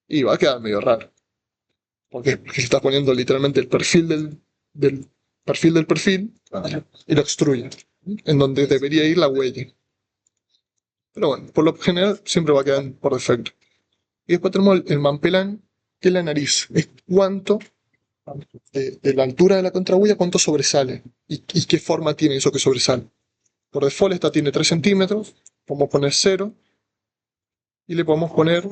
[SPEAKER 2] Y va a quedar medio raro. ¿Por qué? Porque se está poniendo literalmente el perfil del perfil y lo extruye, en donde debería ir la huella. Pero bueno, por lo general siempre va a quedar por defecto. Y después tenemos el mampelan, que es la nariz. Es cuánto de la altura de la contrahuella, cuánto sobresale y qué forma tiene eso que sobresale. Por default esta tiene 3 centímetros, podemos poner 0 y le podemos poner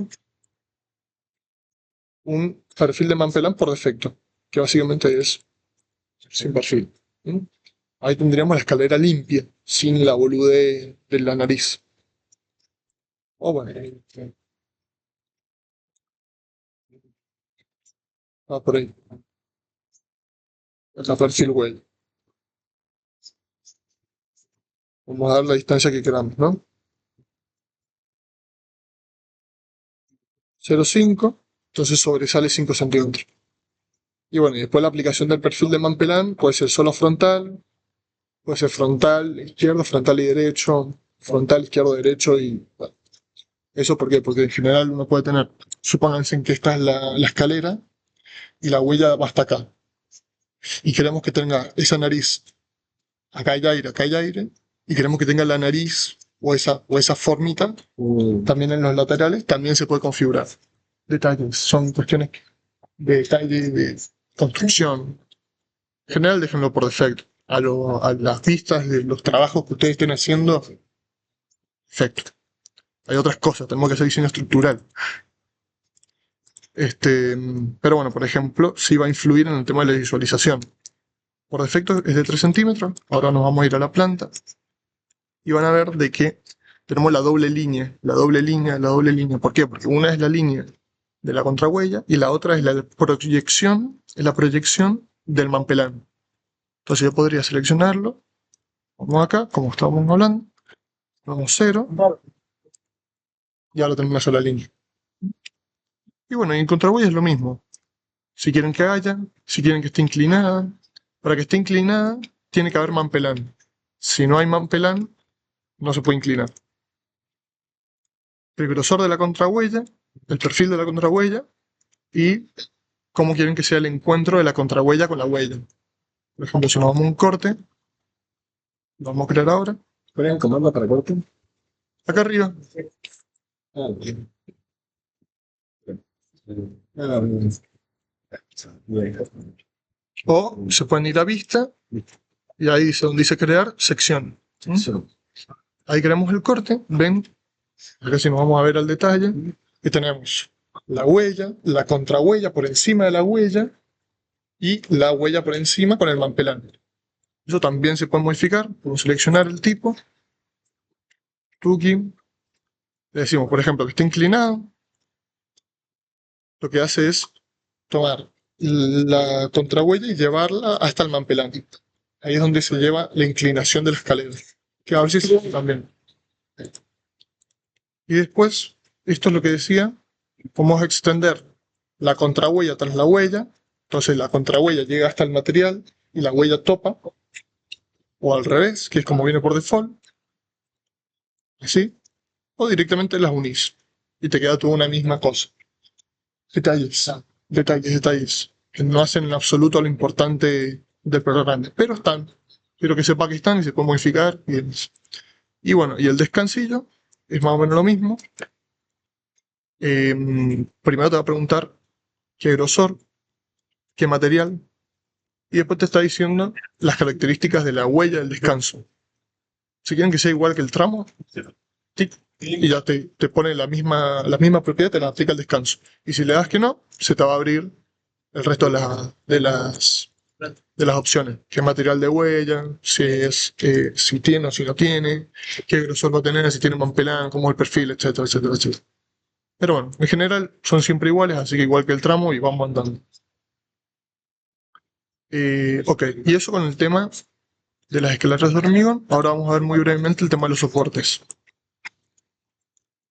[SPEAKER 2] un perfil de mampelan por defecto, que básicamente es sin perfil. Ahí tendríamos la escalera limpia, sin la boludez de la nariz. O bueno, por ahí. Acá perfil huella. Vamos a dar la distancia que queramos, ¿no? 0,5, entonces sobresale 5 centímetros. Y bueno, y después la aplicación del perfil de mampelan puede ser solo frontal, puede ser frontal, izquierdo, frontal y derecho, frontal, izquierdo, derecho y... Bueno. ¿Eso por qué? Porque en general uno puede tener, supónganse que esta es la escalera y la huella va hasta acá. Y queremos que tenga esa nariz, acá hay aire, y queremos que tenga la nariz o esa formita también en los laterales, también se puede configurar. Detalles, son cuestiones de detalle, de construcción. En general déjenlo por defecto. A las vistas de los trabajos que ustedes estén haciendo, perfecto. Hay otras cosas, tenemos que hacer diseño estructural. Pero bueno, por ejemplo, sí va a influir en el tema de la visualización. Por defecto es de 3 centímetros. Ahora nos vamos a ir a la planta. Y van a ver de que tenemos la doble línea. ¿Por qué? Porque una es la línea de la contrahuella y la otra es la proyección del mampelan. Entonces yo podría seleccionarlo. Vamos acá, como estábamos hablando. Vamos 0. Y ahora tenemos una sola línea. Y bueno, y en contrahuella es lo mismo. Si quieren que haya, si quieren que esté inclinada. Para que esté inclinada, tiene que haber mampelan. Si no hay mampelan, no se puede inclinar. El grosor de la contrahuella, el perfil de la contrahuella y cómo quieren que sea el encuentro de la contrahuella con la huella. Por ejemplo, si nos vamos a un corte, lo vamos a crear ahora.
[SPEAKER 1] ¿Cuál es el comando para corte?
[SPEAKER 2] Acá arriba.
[SPEAKER 1] Ah, bien.
[SPEAKER 2] O se pueden ir a vista y ahí dice donde dice crear sección. Ahí creamos el corte, ven, acá si nos vamos a ver al detalle, y tenemos la huella, la contrahuella por encima de la huella y la huella por encima con el mampelan. Eso también se puede modificar, podemos seleccionar el tipo, rookie, le decimos por ejemplo que esté inclinado, lo que hace es tomar la contrahuella y llevarla hasta el mampelan. Ahí es donde se lleva la inclinación de la escalera, que a veces también. Y después, esto es lo que decía, podemos extender la contrahuella tras la huella, entonces la contrahuella llega hasta el material y la huella topa, o al revés, que es como viene por default, así, o directamente las unís y te queda toda una misma cosa. Detalles, que no hacen en absoluto lo importante del programa, pero están. Quiero que sepa que están y se puede modificar. Y bueno, y el descansillo es más o menos lo mismo. Primero te va a preguntar qué grosor, qué material, y después te está diciendo las características de la huella del descanso. Si quieren que sea igual que el tramo, tic, y ya te pone la misma propiedad, te la aplica el descanso. Y si le das que no, se te va a abrir el resto de las opciones. Qué material de huella, si tiene o si no tiene, qué grosor va a tener, si tiene mampelan, cómo es el perfil, etcétera, etcétera, etcétera. Pero bueno, en general son siempre iguales, así que igual que el tramo y vamos andando. Ok, y eso con el tema de las escaleras de hormigón. Ahora vamos a ver muy brevemente el tema de los soportes.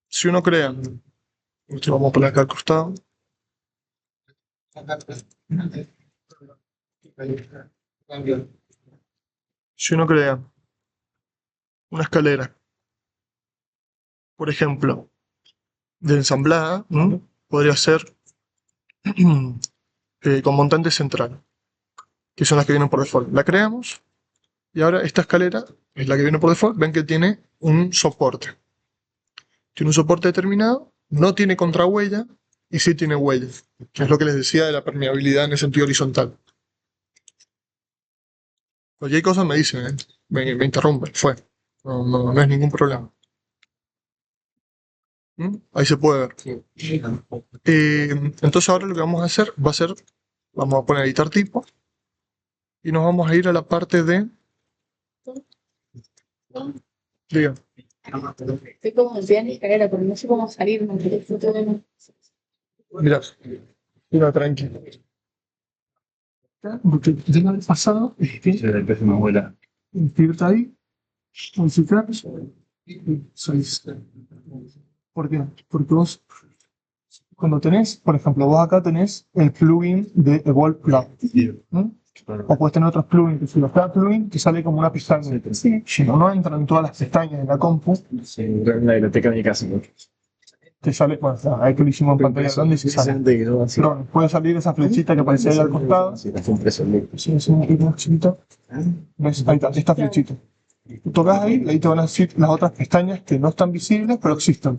[SPEAKER 2] Si uno crea, esto lo vamos a poner acá al costado. Si uno crea una escalera, por ejemplo, de ensamblada, ¿no? Podría ser con montante central, que son las que vienen por default. La creamos y ahora esta escalera es la que viene por default. Ven que tiene un soporte. Tiene un soporte determinado, no tiene contrahuella y sí tiene huella, que es lo que les decía de la permeabilidad en el sentido horizontal. Cualquier cosa me dicen, me interrumpen, fue. No es ningún problema. Ahí se puede ver. Entonces ahora lo que vamos a hacer va a ser, vamos a poner editar tipo y nos vamos a ir a la parte de... Diga.
[SPEAKER 3] Estoy como en pie en la escalera, pero no sé cómo salir.
[SPEAKER 2] Mira, tranquilo. Lo que tengo el pasado es que
[SPEAKER 4] mi abuela.
[SPEAKER 2] inscribirte ahí, modificar, 6. ¿Por qué? Porque vos, cuando tenés, por ejemplo, vos acá tenés el plugin de Evolve Plug, ¿no? O puedes tener otros plugins, que si los cada plugin te sale como una pestaña. Si no entran en todas las pestañas de la compu,
[SPEAKER 1] La biblioteca de mi casa.
[SPEAKER 2] te sale, bueno, ahí que lo hicimos en pantalla grande y se sale. Pero puede salir esa flechita que aparece ahí al costado.
[SPEAKER 1] Sí, fue impreso.
[SPEAKER 2] Sí, es un poquito más chiquito. ¿Ves? Ahí está, esta flechita. Tú tocas ahí, ahí te van a decir las otras pestañas que no están visibles, pero existen.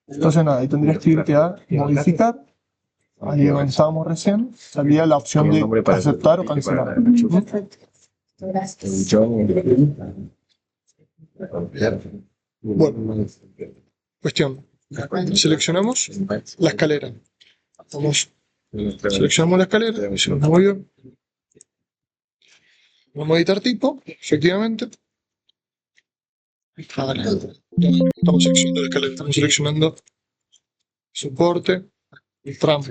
[SPEAKER 2] Entonces nada, ahí tendrías que irte a modificar. Ahí donde estábamos recién, salía la opción de aceptar o cancelar.
[SPEAKER 3] Perfecto. Gracias.
[SPEAKER 2] Bueno, cuestión. Seleccionamos la escalera. Seleccionamos la escalera, y se nos movió. Vamos a editar tipo, efectivamente. Estamos seleccionando la escalera, estamos seleccionando soporte y tramo.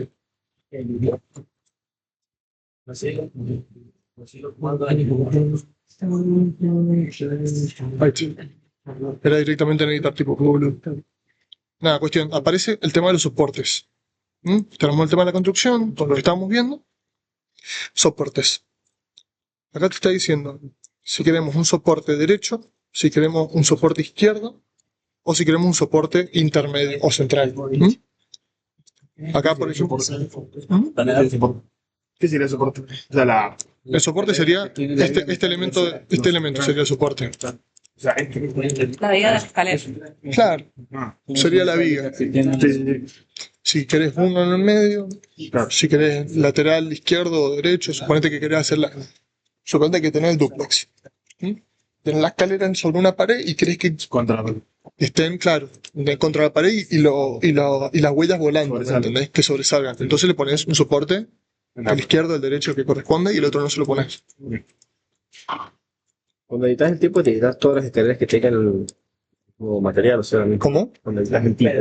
[SPEAKER 2] Ahí está. Era directamente en editar tipo. Nada, cuestión. Aparece el tema de los soportes. Tenemos el tema de la construcción, todo lo que estábamos viendo. Soportes. Acá te está diciendo si queremos un soporte derecho, si queremos un soporte izquierdo o si queremos un soporte intermedio o central. Acá, por ejemplo,
[SPEAKER 5] ¿Qué sería soporte? O sea,
[SPEAKER 2] el soporte sería este elemento sería el soporte.
[SPEAKER 3] La viga de la escalera.
[SPEAKER 2] Claro, sería la viga. Si querés uno en el medio, si querés lateral izquierdo o derecho, suponete que querés suponete que tenés el duplex. Tenés la escalera sobre una pared y querés que estén, claro, contra la pared y las huellas volando, ¿me entendés? Que sobresalgan. Entonces le pones un soporte, el izquierdo, el derecho que corresponde y el otro no se lo pones.
[SPEAKER 1] Cuando editas el tipo, te editas todas las escaleras que tengan el como material, o sea,
[SPEAKER 2] ¿Cómo?
[SPEAKER 1] cuando editas el tipo.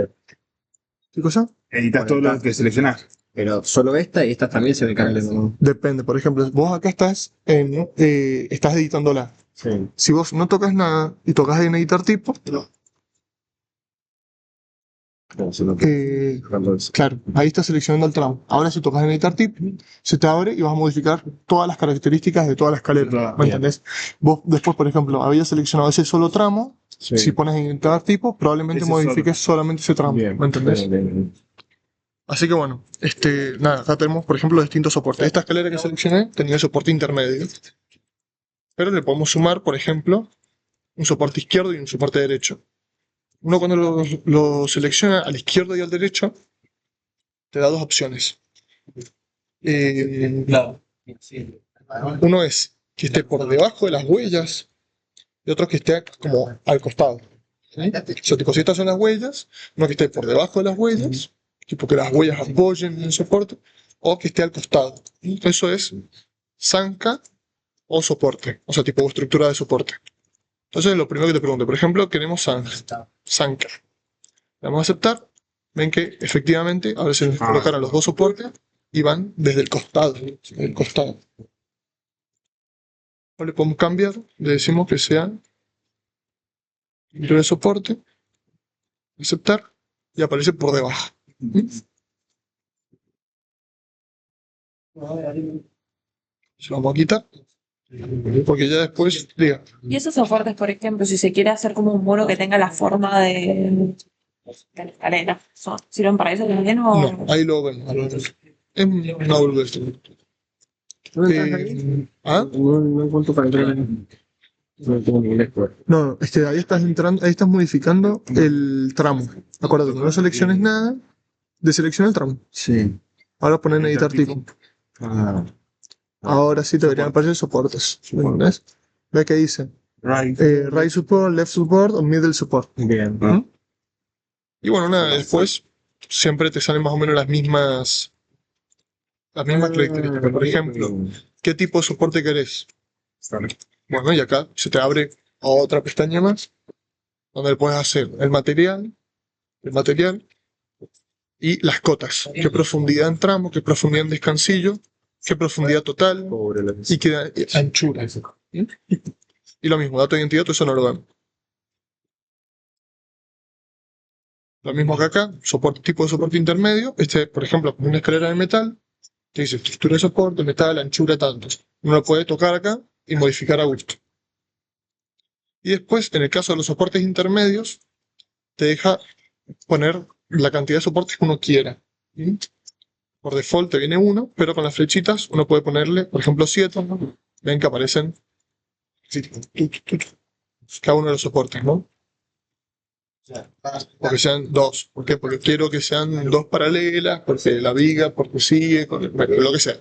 [SPEAKER 2] ¿Qué cosa?
[SPEAKER 5] editas todo lo que seleccionás.
[SPEAKER 1] Pero solo esta y estas también se me cambian, ¿no?
[SPEAKER 2] Depende, por ejemplo, vos acá estás editándola.
[SPEAKER 1] Sí.
[SPEAKER 2] Si vos no tocas nada y tocas en editar tipo,
[SPEAKER 1] No, sino cuando es-
[SPEAKER 2] claro, ahí estás seleccionando el tramo. Ahora si tocas en editar tipo, se te abre y vas a modificar todas las características de toda la escalera. ¿Me entendés? Vos después, por ejemplo, habías seleccionado ese solo tramo.
[SPEAKER 1] Sí.
[SPEAKER 2] Si pones en editar tipo, probablemente
[SPEAKER 5] Ese
[SPEAKER 2] modifiques solamente ese tramo.
[SPEAKER 1] Bien,
[SPEAKER 2] ¿Me entendés?
[SPEAKER 1] bien.
[SPEAKER 2] Así que bueno, nada, acá tenemos, por ejemplo, distintos soportes. Esta escalera que seleccioné tenía soporte intermedio. Pero le podemos sumar, por ejemplo, un soporte izquierdo y un soporte derecho. Uno cuando lo selecciona al izquierdo y al derecho, te da dos opciones.
[SPEAKER 4] Claro.
[SPEAKER 2] Uno es que esté por debajo de las huellas y otro que esté como al costado. ¿Sí? O sea, tipo, si estas son las huellas, uno que esté por debajo de las huellas, tipo que las huellas apoyen en el soporte, o que esté al costado. Eso es zanca o soporte, o sea, tipo estructura de soporte. Entonces, lo primero que te pregunto, por ejemplo, queremos zanca. Le vamos a aceptar. Ven que efectivamente ahora se nos colocaron los dos soportes y van desde el costado. Del costado. Ahora le podemos cambiar, le decimos que sea de soporte, aceptar, y aparece por debajo. Se lo vamos a quitar, porque ya después, diga,
[SPEAKER 3] Y esos soportes, por ejemplo, si se quiere hacer como un muro que tenga la forma de la escalera, ¿sirven para eso también o...?
[SPEAKER 2] no, ahí lo vemos. Es una boludez.
[SPEAKER 1] No encuentro para entrar en... No tengo ni inglés, pues.
[SPEAKER 2] No, ahí estás entrando, ahí estás modificando el tramo. Acuérdate, no selecciones nada, deselecciona el tramo.
[SPEAKER 1] Sí.
[SPEAKER 2] Ahora ponen en editar tipo.
[SPEAKER 1] Ah.
[SPEAKER 2] Ahora sí te deberían aparecer soportes. ¿Ves? Ve que dice
[SPEAKER 5] Right.
[SPEAKER 2] right support, left support o middle support.
[SPEAKER 1] Bien.
[SPEAKER 2] Y bueno, nada, después siempre te salen más o menos las mismas características. Por ejemplo, ¿qué tipo de soporte querés? Bueno, y acá se te abre otra pestaña más, donde le puedes hacer el material y las cotas. ¿Qué profundidad en tramo? ¿Qué profundidad en descansillo? ¿Qué profundidad total?
[SPEAKER 1] Pobre la
[SPEAKER 2] Y qué anchura. Y lo mismo, dato de identidad, todo eso no lo dan. Lo mismo que acá, tipo de soporte intermedio. Por ejemplo, una escalera de metal, te dice estructura de soporte, metal, anchura, tantos. Uno lo puede tocar acá y modificar a gusto. Y después, en el caso de los soportes intermedios, te deja poner la cantidad de soportes que uno quiera. Por default te viene uno, pero con las flechitas uno puede ponerle, por ejemplo, 7. Ven que aparecen cada uno de los soportes, ¿no? Porque sean 2. ¿Por qué? Porque quiero que sean 2 paralelas, porque la viga, porque sigue, bueno, lo que sea.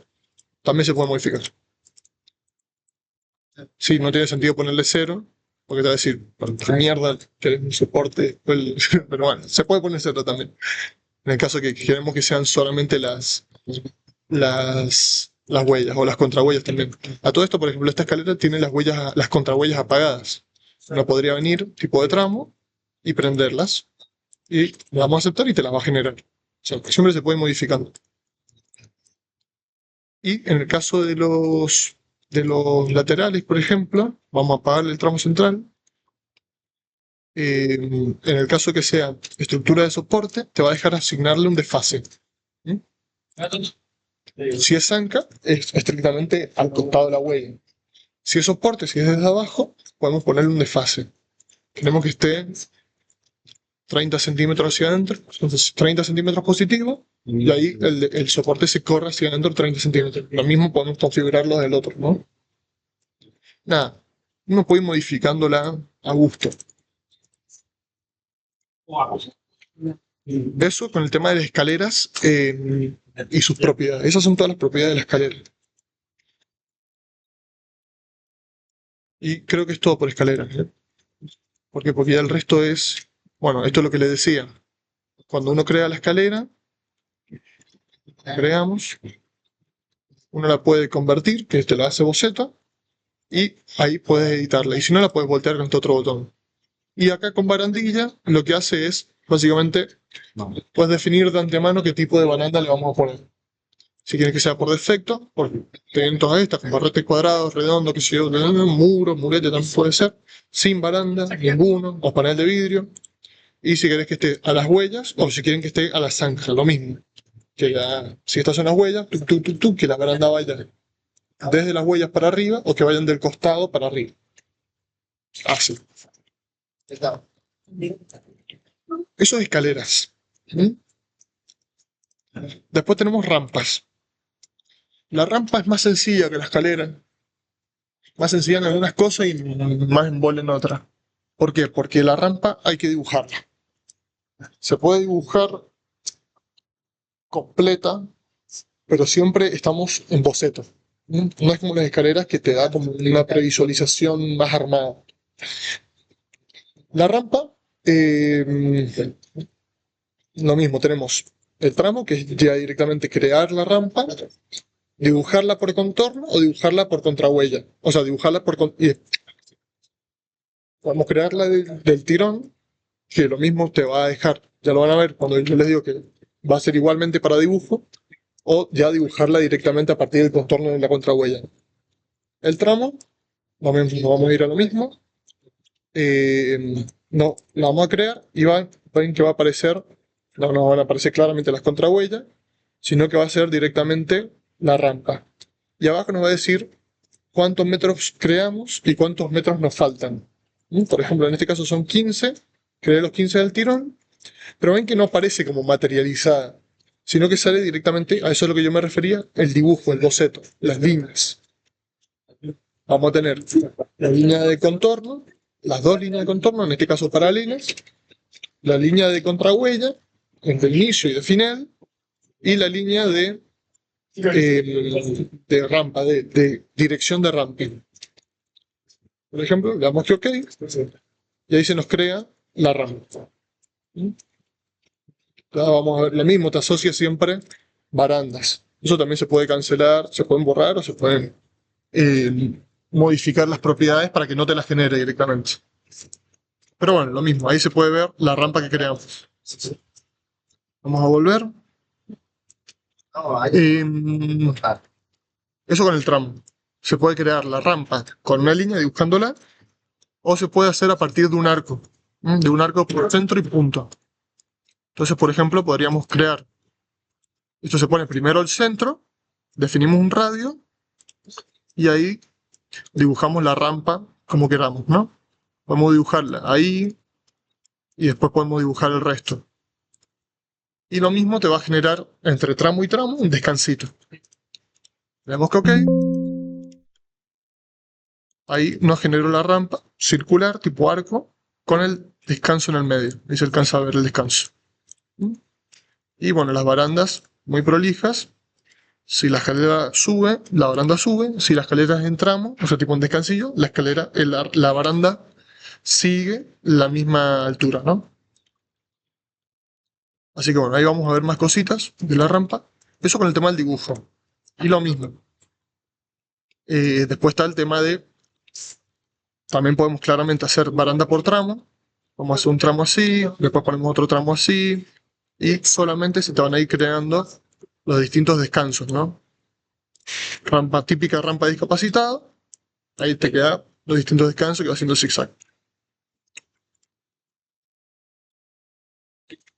[SPEAKER 2] También se puede modificar. Sí, no tiene sentido ponerle 0, porque te va a decir, ¿por qué mierda querés un soporte? Pero bueno, se puede poner 0 también. En el caso que queremos que sean solamente las huellas o las contrahuellas también. A todo esto, por ejemplo, esta escalera tiene las contrahuellas apagadas. Uno podría venir, tipo de tramo, y prenderlas. Y le vamos a aceptar y te las va a generar. O sea, siempre se puede ir modificando. Y en el caso de de los laterales, por ejemplo, vamos a apagar el tramo central. En el caso que sea estructura de soporte, te va a dejar asignarle un desfase. ¿Mm? Si es anca, es estrictamente al costado de la huella. Si es soporte, si es desde abajo, podemos ponerle un desfase. Queremos que esté 30 centímetros hacia adentro, entonces 30 centímetros positivo, y ahí el soporte se corre hacia adentro 30 centímetros. Lo mismo podemos configurarlo del otro, ¿no? Nada, uno puede ir modificándola a gusto. Eso con el tema de las escaleras y sus propiedades. Esas son todas las propiedades de la escalera. Y creo que es todo por escaleras, ¿eh? Porque ya el resto es, bueno, esto es lo que les decía. Cuando uno crea la escalera, creamos, uno la puede convertir, que este lo hace boceto, y ahí puedes editarla. Y si no, la puedes voltear con este otro botón. Y acá con barandilla, lo que hace es, básicamente, puedes definir de antemano qué tipo de baranda le vamos a poner. Si quieres que sea por defecto, porque tienen todas estas, con barretes cuadrados, redondos, que sé yo, muros, murete también puede ser, sin baranda, ninguno, o panel de vidrio. Y si quieres que esté a las huellas, o si quieren que esté a la zanja, lo mismo. Que si estas son las huellas, que la baranda vaya desde las huellas para arriba, o que vayan del costado para arriba. Así. Eso es escaleras. ¿Mm? Después tenemos rampas. La rampa es más sencilla que la escalera. Más sencilla en algunas cosas y más embole en otras. ¿Por qué? Porque la rampa hay que dibujarla. Se puede dibujar completa, pero siempre estamos en boceto. No es como las escaleras que te da como una previsualización más armada. La rampa, lo mismo, tenemos el tramo, que es ya directamente crear la rampa, dibujarla por contorno o dibujarla por contrahuella. O sea, dibujarla por... Podemos crearla del tirón, que lo mismo te va a dejar, ya lo van a ver cuando yo les digo que va a ser igualmente para dibujo, o ya dibujarla directamente a partir del contorno de la contrahuella. El tramo, vamos a ir a lo mismo. No, la vamos a crear y ven que va a aparecer, no van a aparecer claramente las contrahuellas, sino que va a ser directamente la rampa. Y abajo nos va a decir cuántos metros creamos y cuántos metros nos faltan. Por ejemplo, en este caso son 15, creé los 15 del tirón, pero ven que no aparece como materializada, sino que sale directamente, a eso es a lo que yo me refería, el dibujo, el boceto, las líneas. Vamos a tener la línea de contorno, las dos líneas de contorno, en este caso paralelas, la línea de contrahuella, entre inicio y de final, y la línea de rampa, de dirección de rampa. Por ejemplo, le damos que OK, y ahí se nos crea la rampa. Vamos a ver lo mismo, te asocia siempre barandas. Eso también se puede cancelar, se pueden borrar o se pueden modificar las propiedades para que no te las genere directamente. Pero bueno, lo mismo, ahí se puede ver la rampa que creamos. Vamos a volver. Eso con el tramo. Se puede crear la rampa con una línea dibujándola, o se puede hacer a partir de un arco por centro y punta. Entonces, por ejemplo, podríamos crear, esto se pone primero al centro, definimos un radio, y ahí dibujamos la rampa como queramos, ¿no? Podemos dibujarla ahí, y después podemos dibujar el resto. Y lo mismo te va a generar, entre tramo y tramo, un descansito. Le damos que OK. Ahí nos generó la rampa circular, tipo arco, con el descanso en el medio. Ahí se alcanza a ver el descanso. Y bueno, las barandas muy prolijas. Si la escalera sube, la baranda sube. Si la escalera es en tramo, o sea, tipo un descansillo, la baranda sigue la misma altura, ¿no? Así que bueno, ahí vamos a ver más cositas de la rampa. Eso con el tema del dibujo. Y lo mismo. Después está el tema de... También podemos claramente hacer baranda por tramo. Vamos a hacer un tramo así, después ponemos otro tramo así. Y solamente se te van a ir creando los distintos descansos, ¿no? Rampa típica, rampa de discapacitado. Ahí te quedan los distintos descansos que va haciendo el zigzag.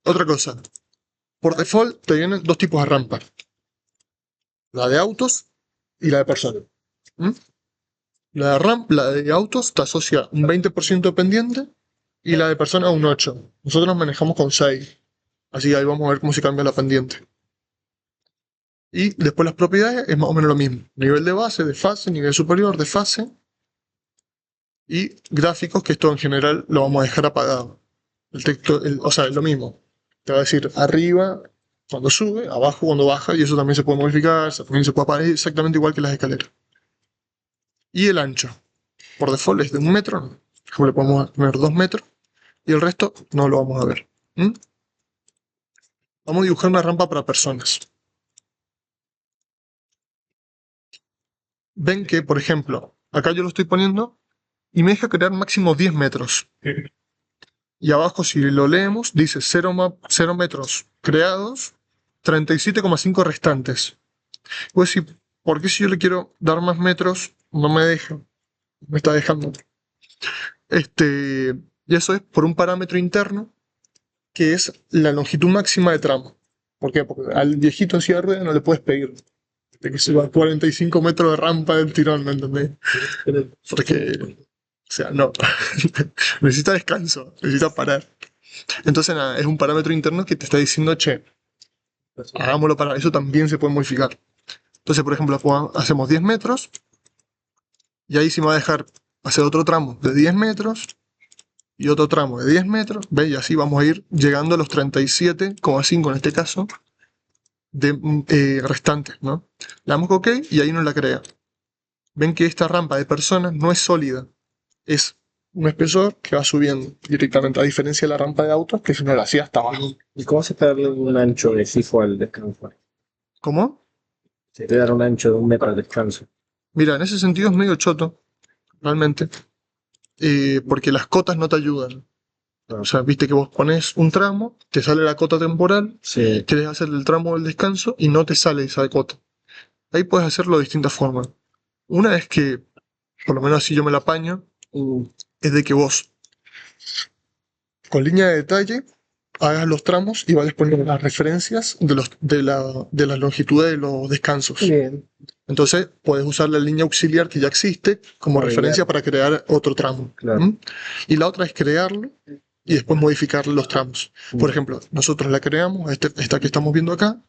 [SPEAKER 2] Otra cosa. Por default te vienen dos tipos de rampas. La de autos y la de personas. ¿Mm? La de autos te asocia un 20% de pendiente y la de personas un 8%. Nosotros nos manejamos con 6%. Así que ahí vamos a ver cómo se cambia la pendiente. Y después las propiedades es más o menos lo mismo. Nivel de base, de fase, nivel superior, de fase. Y gráficos, que esto en general lo vamos a dejar apagado. El texto, o sea, es lo mismo. Te va a decir arriba cuando sube, abajo cuando baja, y eso también se puede modificar, también se puede apagar, exactamente igual que las escaleras. Y el ancho. Por default es de 1 metro, como le podemos poner 2 metros, y el resto no lo vamos a ver. ¿Mm? Vamos a dibujar una rampa para personas. Ven que, por ejemplo, acá yo lo estoy poniendo y me deja crear máximo 10 metros. Y abajo, si lo leemos, dice 0 metros creados, 37,5 restantes. Pues sí, ¿por qué si yo le quiero dar más metros, no me deja? Me está dejando. Y eso es por un parámetro interno, que es la longitud máxima de tramo. ¿Por qué? Porque al viejito en silla de ruedas no le puedes pedir de que suba 45 metros de rampa del tirón, ¿me entendés? Porque, o sea, no. Necesita descanso, necesita parar. Entonces, nada, es un parámetro interno que te está diciendo, che, hagámoslo para eso, también se puede modificar. Entonces, por ejemplo, hacemos 10 metros y ahí sí me va a dejar hacer otro tramo de 10 metros y otro tramo de 10 metros. ¿Veis? Y así vamos a ir llegando a los 37,5 en este caso de restantes, ¿no? Le damos OK y ahí nos la crea. Ven que esta rampa de personas no es sólida, es un espesor que va subiendo directamente, a diferencia de la rampa de autos, que si no la hacía hasta abajo.
[SPEAKER 1] ¿Y cómo se puede darle un ancho de fijo al descanso?
[SPEAKER 2] ¿Cómo?
[SPEAKER 1] Se puede dar un ancho de 1 metro al descanso.
[SPEAKER 2] Mira, en ese sentido es medio choto, realmente, porque las cotas no te ayudan. O sea, viste que vos pones un tramo, te sale la cota temporal,
[SPEAKER 1] Sí.
[SPEAKER 2] querés hacer el tramo del descanso y no te sale esa cota. Ahí puedes hacerlo de distintas formas. Una es que, por lo menos así yo me la apaño, es de que vos, con línea de detalle, hagas los tramos y vayas poniendo las referencias de las longitudes de los descansos.
[SPEAKER 1] Bien.
[SPEAKER 2] Entonces, puedes usar la línea auxiliar que ya existe como
[SPEAKER 1] Muy
[SPEAKER 2] referencia
[SPEAKER 1] bien.
[SPEAKER 2] para crear otro tramo.
[SPEAKER 1] Claro.
[SPEAKER 2] ¿Mm? Y la otra es crearlo y después modificar los tramos. Por ejemplo, nosotros la creamos, esta que estamos viendo acá,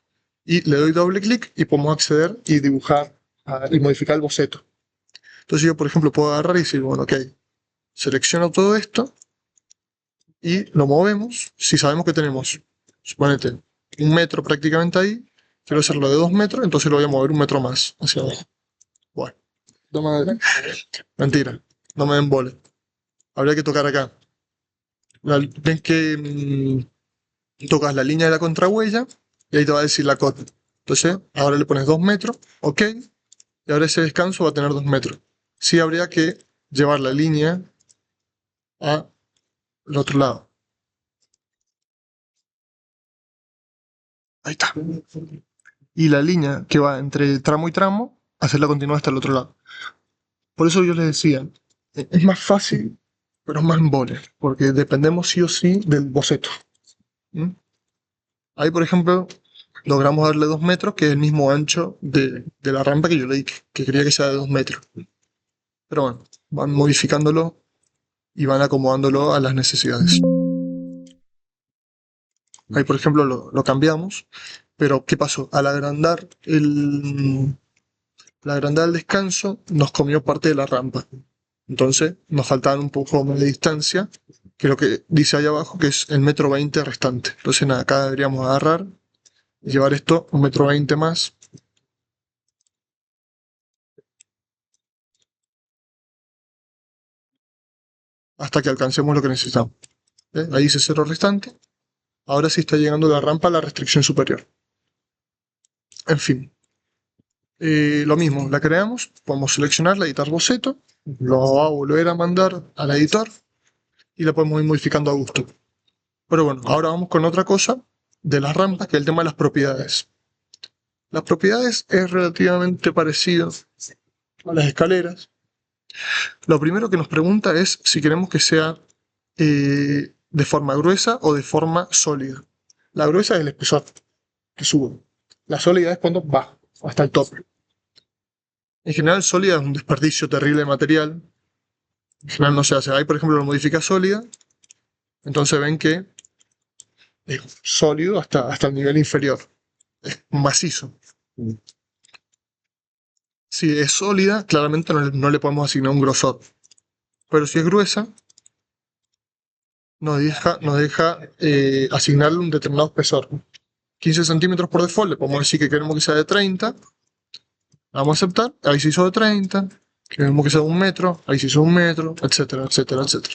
[SPEAKER 2] y le doy doble clic y podemos acceder y dibujar y modificar el boceto. Entonces yo, por ejemplo, puedo agarrar y decir, bueno, ok, selecciono todo esto y lo movemos. Si sabemos que tenemos, suponete, 1 metro prácticamente ahí, quiero hacerlo de 2 metros, entonces lo voy a mover 1 metro más hacia abajo. Bueno, mentira, no me den bola. Habría que tocar acá. Ven que tocas la línea de la contrahuella y ahí te va a decir la cota. Entonces, ahora le pones 2 metros, ok, y ahora ese descanso va a tener 2 metros. Sí habría que llevar la línea al otro lado. Ahí está. Y la línea que va entre tramo y tramo, hacerla continuar hasta el otro lado. Por eso yo les decía, es más fácil, pero es más embole, porque dependemos sí o sí del boceto. ¿Mm? Ahí, por ejemplo, logramos darle 2 metros, que es el mismo ancho de la rampa que yo le di, que quería que sea de 2 metros. Pero bueno, van modificándolo y van acomodándolo a las necesidades. Ahí, por ejemplo, lo cambiamos, pero ¿qué pasó? Al agrandar el descanso, nos comió parte de la rampa. Entonces, nos faltaban un poco más de distancia, que es lo que dice ahí abajo, que es el 1,20 m restante. Entonces, nada, acá deberíamos agarrar y llevar esto 1,20 m más. Hasta que alcancemos lo que necesitamos. Ahí dice 0 restante. Ahora sí está llegando la rampa a la restricción superior. En fin. Lo mismo, la creamos, podemos seleccionarla, editar boceto, lo va a volver a mandar al editor y la podemos ir modificando a gusto. Pero bueno, ahora vamos con otra cosa de las rampas, que es el tema de las propiedades. Las propiedades es relativamente parecido a las escaleras. Lo primero que nos pregunta es si queremos que sea de forma gruesa o de forma sólida. La gruesa es el espesor que sube. La sólida es cuando va hasta el tope. En general, sólida es un desperdicio terrible de material. En general no se hace. Ahí, por ejemplo, lo modifica sólida. Entonces ven que es sólido hasta el nivel inferior. Es macizo. Si es sólida, claramente no le podemos asignar un grosor. Pero si es gruesa, nos deja asignarle un determinado espesor. 15 centímetros por default, le podemos decir que queremos que sea de 30. Vamos a aceptar, ahí se hizo de 30. Queremos que sea de 1 metro, ahí se hizo 1 metro, etcétera, etcétera, etcétera.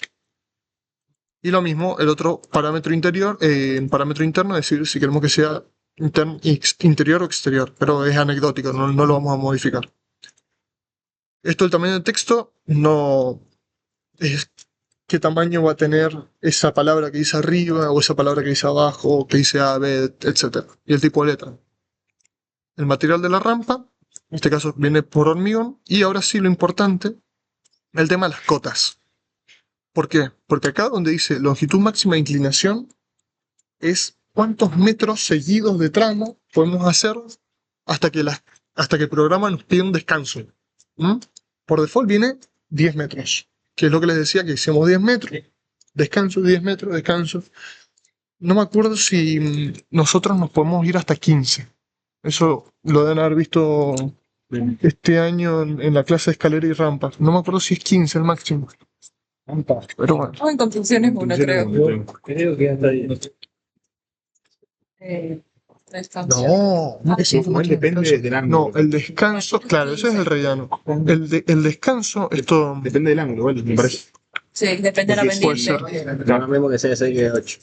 [SPEAKER 2] Y lo mismo, el otro parámetro interior, en parámetro interno, es decir, si queremos que sea interior o exterior, pero es anecdótico, no lo vamos a modificar. Esto del tamaño del texto no es qué tamaño va a tener esa palabra que dice arriba o esa palabra que dice abajo o que dice A, B, etc. Y el tipo de letra. El material de la rampa, en este caso viene por hormigón. Y ahora sí lo importante, el tema de las cotas. ¿Por qué? Porque acá donde dice longitud máxima de inclinación es cuántos metros seguidos de tramo podemos hacer hasta que el programa nos pide un descanso. Por default viene 10 metros, que es lo que les decía, que hicimos 10 metros, descanso, 10 metros, descanso. No me acuerdo si nosotros nos podemos ir hasta 15. Eso lo deben haber visto este año en la clase de escalera y rampas. No me acuerdo si es 15 el máximo. Pero bueno.
[SPEAKER 3] No, en construcciones uno, creo.
[SPEAKER 1] Creo que hasta ahí.
[SPEAKER 3] Descanso.
[SPEAKER 2] No,
[SPEAKER 5] Sí, igual depende del ángulo.
[SPEAKER 2] no, el descanso, claro, ese es el rellano. El descanso, esto
[SPEAKER 5] Depende del ángulo, igual, me parece.
[SPEAKER 3] Sí, depende de la
[SPEAKER 2] puede
[SPEAKER 3] pendiente.
[SPEAKER 2] ser.
[SPEAKER 1] No, lo mismo que sea de 6 que de 8.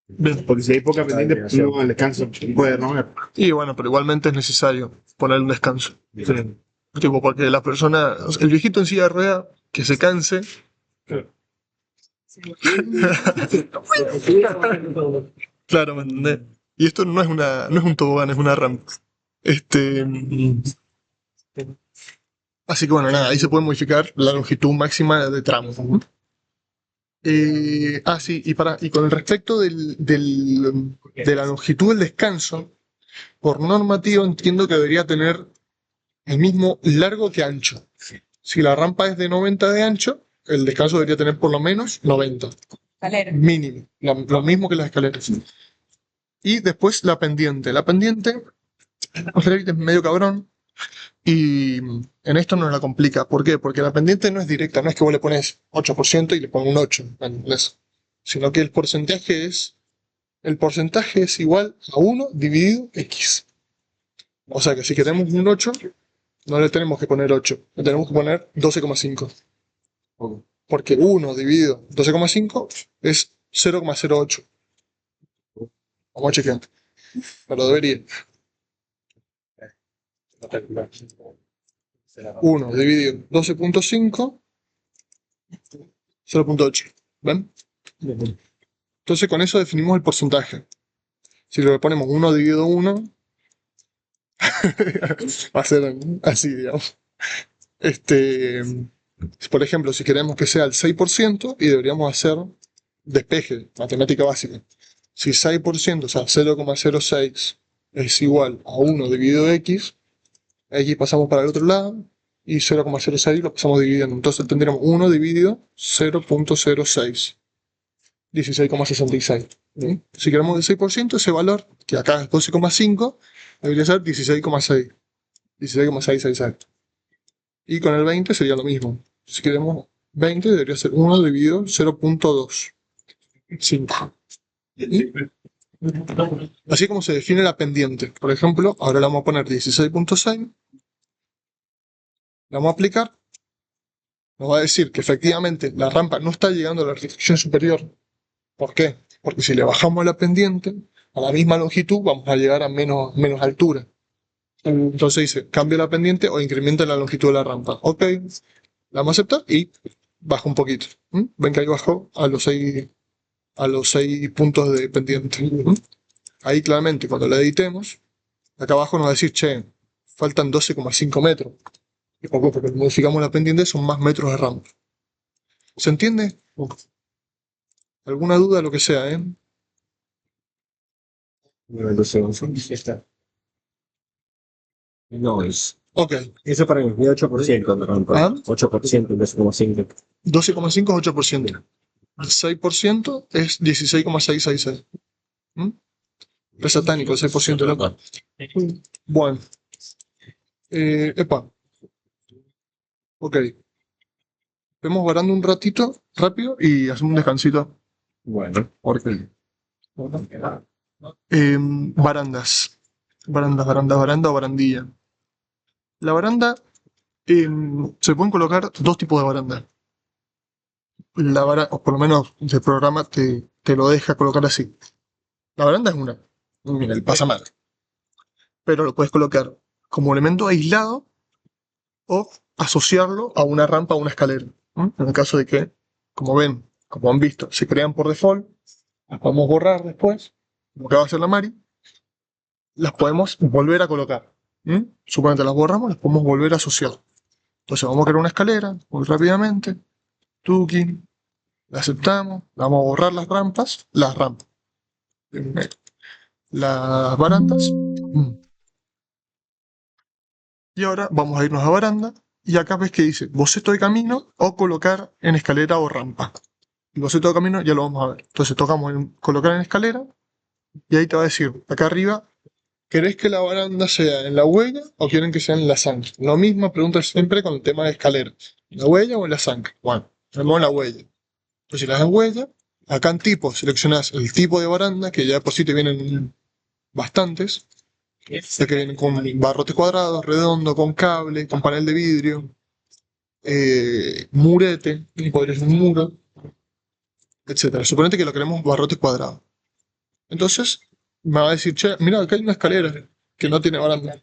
[SPEAKER 2] Bien.
[SPEAKER 5] Porque si hay poca pendiente, no, el descanso puede romper.
[SPEAKER 2] Y bueno, pero igualmente es necesario poner un descanso. Tipo, porque la persona, el viejito en silla de rueda, que se canse. Claro, ¿me entendés? Y esto no es un tobogán, es una rampa. Así que bueno, nada, ahí se puede modificar la longitud máxima de tramo. Sí, y con el respecto de la longitud del descanso, por normativa entiendo que debería tener el mismo largo que ancho. Si la rampa es de 90 de ancho, el descanso debería tener por lo menos 90.
[SPEAKER 3] Escalera.
[SPEAKER 2] Mínimo. Lo mismo que las escaleras. Y después la pendiente. La pendiente es medio cabrón. Y en esto nos la complica. ¿Por qué? Porque la pendiente no es directa. No es que vos le pones 8% y le pones un 8. ¿Entendés? Sino que el porcentaje es igual a 1 dividido x. O sea que si queremos un 8, no le tenemos que poner 8. Le tenemos que poner 12,5. Porque 1 dividido 12,5 es 0,08. Vamos a chequear. Pero debería. 1 dividido 12,5, 0,8. ¿Ven? Entonces con eso definimos el porcentaje. Si le ponemos 1 dividido 1, va a ser así, digamos. Por ejemplo, si queremos que sea el 6%, y deberíamos hacer despeje, matemática básica. Si 6%, o sea, 0,06 es igual a 1 dividido x, x pasamos para el otro lado, y 0,06 lo pasamos dividiendo. Entonces tendríamos 1 dividido 0,06. 16,66. ¿Sí? Si queremos el 6%, ese valor, que acá es 12,5, debería ser 16,6. 16,666. Y con el 20 sería lo mismo. Si queremos 20, debería ser 1 dividido 0,2. 5. Así como se define la pendiente. Por ejemplo, ahora le vamos a poner 16,6. La vamos a aplicar. Nos va a decir que efectivamente la rampa no está llegando a la restricción superior. ¿Por qué? Porque si le bajamos la pendiente a la misma longitud, vamos a llegar a menos altura. Entonces dice, cambia la pendiente o incrementa la longitud de la rampa. Ok, la vamos a aceptar y baja un poquito. Ven que ahí bajó a los 6 puntos de pendiente. Ahí claramente cuando la editemos, Acá abajo nos va a decir, che, faltan 12,5 metros. Y poco porque modificamos la pendiente son más metros de rampa. ¿Se entiende? ¿Alguna duda, lo que sea, eh?
[SPEAKER 1] Entonces, ya está. No es.
[SPEAKER 2] Ok,
[SPEAKER 1] Eso para mí, 8%, perdón.
[SPEAKER 2] ¿Ah?
[SPEAKER 1] 8% en 2,5.
[SPEAKER 2] 12,5 es 8%. El 6% es 16,666. ¿Mm? Es satánico el 6%, loco. Bueno, epa, ok. Vemos varando un ratito, rápido, y hacemos un descansito.
[SPEAKER 1] Bueno.
[SPEAKER 2] Porque, barandas. Baranda o barandilla. La baranda, se pueden colocar dos tipos de baranda. O por lo menos el programa te lo deja colocar así. La baranda es una. Mira, el pasamar. Pero lo puedes colocar como elemento aislado o asociarlo a una rampa o una escalera. ¿No? En el caso de que, como ven, como han visto, se crean por default, las podemos borrar después, como que va a hacer la Mari, las podemos volver a colocar. Suponete las borramos, las podemos volver a asociar. Entonces vamos a crear una escalera muy rápidamente, tuki, la aceptamos, vamos a borrar las rampas, las barandas. Y ahora vamos a irnos a baranda. Y acá ves que dice boceto de camino o colocar en escalera o rampa. El boceto de camino ya lo vamos a ver. Entonces tocamos en colocar en escalera. Y ahí te va a decir, acá arriba, ¿querés que la baranda sea en la huella o quieren que sea en la zanja? Lo mismo pregunta siempre con el tema de escalera. ¿En la huella o en la zanja? Bueno, tenemos en la huella. Entonces si la das en huella, acá en tipo seleccionás el tipo de baranda, que ya por sí te vienen bastantes. Sé que vienen con barrotes cuadrados, redondo, con cable, con panel de vidrio, murete, podría ser un muro, etcétera. Suponete que lo queremos barrotes cuadrados. Entonces me va a decir, che, mira, acá hay una escalera que no tiene baranda.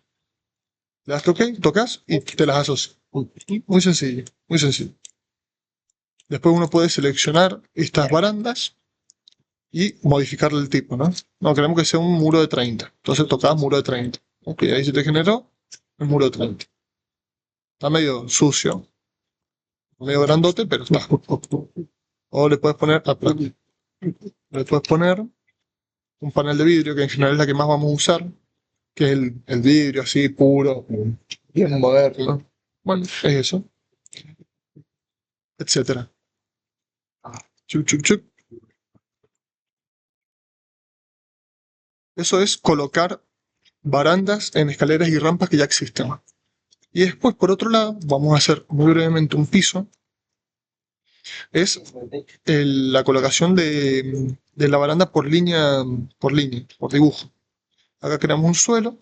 [SPEAKER 2] Le das OK, tocas y te las asocias. Muy sencillo, muy sencillo. Después uno puede seleccionar estas barandas y modificarle el tipo, ¿no? No, queremos que sea un muro de 30. Entonces tocas muro de 30. Ok, ahí se te generó el muro de 30. Está medio sucio, medio grandote, pero está. O le puedes poner, un panel de vidrio, que en general es la que más vamos a usar, que es el vidrio así puro, bien moderno. Bueno, es eso, etcétera. Chuc, chuc, chuc. Eso es colocar barandas en escaleras y rampas que ya existen. Y después, por otro lado, vamos a hacer muy brevemente un piso. Es la colocación de la baranda por línea, por dibujo. Acá creamos un suelo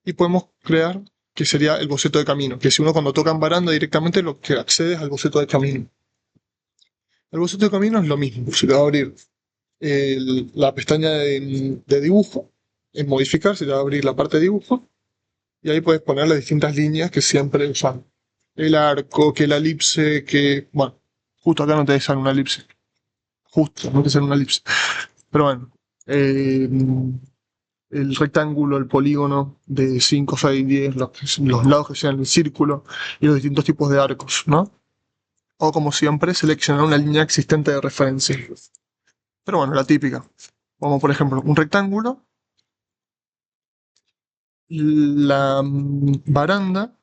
[SPEAKER 2] y podemos crear que sería el boceto de camino, que si uno cuando toca en baranda directamente lo que accede es al boceto de camino. El boceto de camino es lo mismo, se le va a abrir la pestaña de dibujo, en modificar se le va a abrir la parte de dibujo y ahí puedes poner las distintas líneas que siempre usan. El arco, que la elipse, que... Bueno, justo acá no te sale una elipse. Justo, no te sale una elipse. Pero bueno, el rectángulo, el polígono de 5, 6, 10, los lados que sean el círculo y los distintos tipos de arcos, ¿no? O como siempre, seleccionar una línea existente de referencia. Pero bueno, la típica. Como por ejemplo, un rectángulo. La baranda,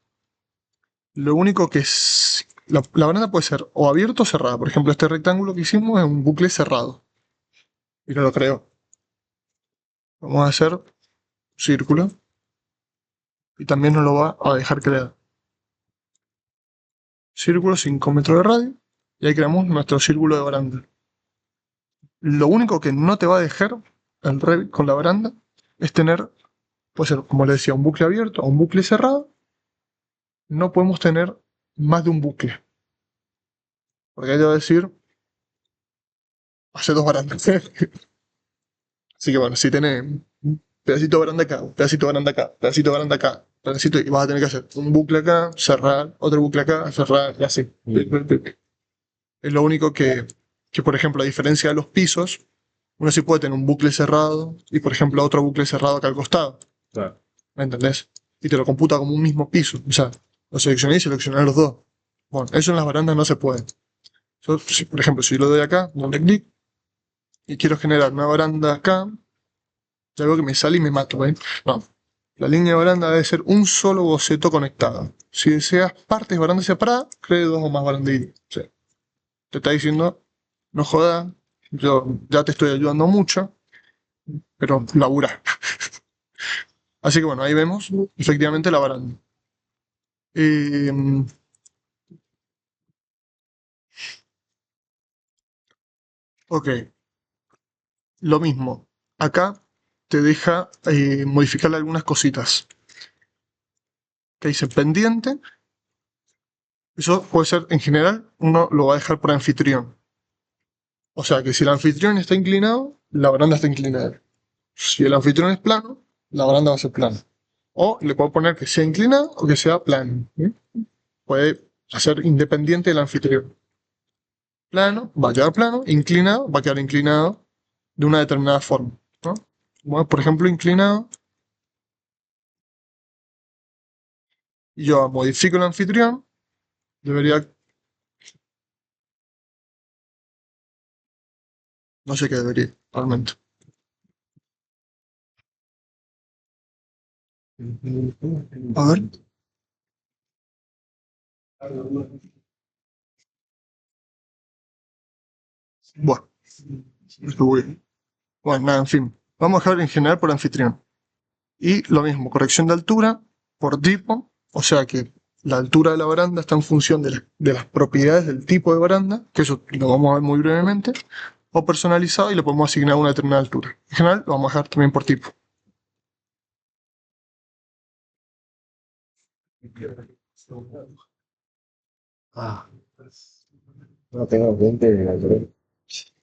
[SPEAKER 2] lo único que es... La baranda puede ser o abierta o cerrada. Por ejemplo, este rectángulo que hicimos es un bucle cerrado. Y no lo creo. Vamos a hacer círculo. Y también nos lo va a dejar crear. Círculo 5 metros de radio. Y ahí creamos nuestro círculo de baranda. Lo único que no te va a dejar el Revit con la baranda es tener, puede ser, como les decía, un bucle abierto o un bucle cerrado. No podemos tener más de un bucle. Porque ahí te va a decir, hace dos barandas. Así que bueno, si tenés un pedacito de baranda acá, un pedacito de baranda acá, pedacito de baranda acá, pedacito, y vas a tener que hacer un bucle acá, cerrar, otro bucle acá, cerrar, y así. Es lo único que, por ejemplo, a diferencia de los pisos, Uno sí puede tener un bucle cerrado y, por ejemplo, otro bucle cerrado acá al costado.
[SPEAKER 1] Claro.
[SPEAKER 2] ¿Me entendés? Y te lo computa como un mismo piso. O sea, lo seleccioné y seleccioné los dos. Bueno, eso en las barandas no se puede. Yo, por ejemplo, si yo le doy acá, doble clic, y quiero generar una baranda acá, ya veo que me sale y me mato, ¿ven? No. La línea de baranda debe ser un solo boceto conectado. Si deseas partes de baranda separadas, cree dos o más barandillas. O sea, te está diciendo, no jodas, yo ya te estoy ayudando mucho, pero labura. Así que bueno, ahí vemos efectivamente la baranda. Eh, ok, lo mismo. Acá te deja modificarle algunas cositas. Que dice pendiente. Eso puede ser, en general, uno lo va a dejar por anfitrión. O sea que si el anfitrión está inclinado, la baranda está inclinada. Si el anfitrión es plano, la baranda va a ser plana. O le puedo poner que sea inclinado o que sea plano. ¿Sí? Puede hacer independiente del anfitrión. Plano, va a quedar plano. Inclinado, va a quedar inclinado de una determinada forma. ¿No? Como, por ejemplo, inclinado. Y yo modifico el anfitrión. Debería... No sé qué debería, realmente. A ver. Bueno, bueno, nada, en fin. Vamos a dejar en general por anfitrión. Y lo mismo, corrección de altura por tipo, o sea que la altura de la baranda está en función de las propiedades del tipo de baranda, que eso lo vamos a ver muy brevemente, o personalizado y le podemos asignar una determinada altura. En general lo vamos a dejar también por tipo.
[SPEAKER 1] Ah, no tengo 20 de altura.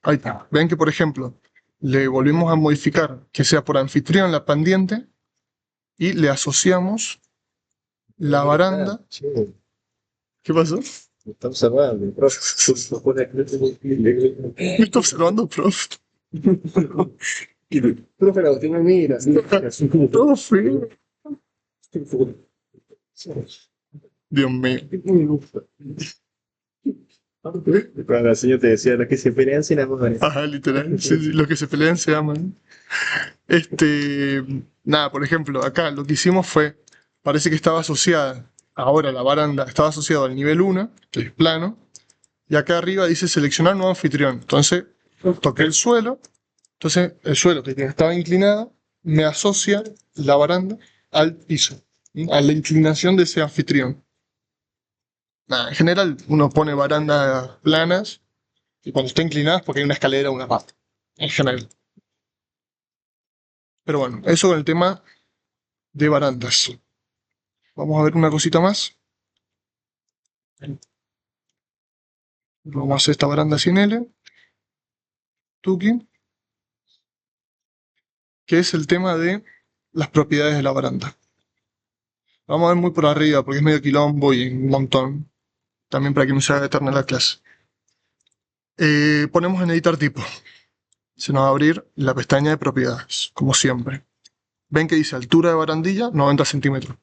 [SPEAKER 2] Ahí está. Ven que, por ejemplo, le volvimos a modificar que sea por anfitrión la pendiente y le asociamos la baranda.
[SPEAKER 1] Che,
[SPEAKER 2] ¿Qué pasó?
[SPEAKER 1] me está observando, profe.
[SPEAKER 2] Me está observando, profe.
[SPEAKER 1] Profe, la usted me mira.
[SPEAKER 2] Profe. Dios mío.
[SPEAKER 1] Cuando la señora te decía, los que se pelean se enamoran.
[SPEAKER 2] Ajá, literal. Sí, sí, los que se pelean se aman. Nada, por ejemplo, acá lo que hicimos fue, parece que estaba asociada, ahora la baranda estaba asociada al nivel 1, que es plano, y acá arriba dice seleccionar nuevo anfitrión. Entonces, toqué el suelo, entonces el suelo que estaba inclinado me asocia la baranda al piso, ¿sí? A la inclinación de ese anfitrión. Nada, en general uno pone barandas planas y cuando está inclinada es porque hay una escalera o una pata, en general. Pero bueno, eso con el tema de barandas. Vamos a ver una cosita más. Vamos a hacer esta baranda sin L. Tuki. Que es el tema de las propiedades de la baranda. Vamos a ver muy por arriba porque es medio quilombo y un montón. También para que no se haga eterna la clase. Ponemos en editar tipo. Se nos va a abrir la pestaña de propiedades, como siempre. Ven que dice altura de barandilla 90 centímetros.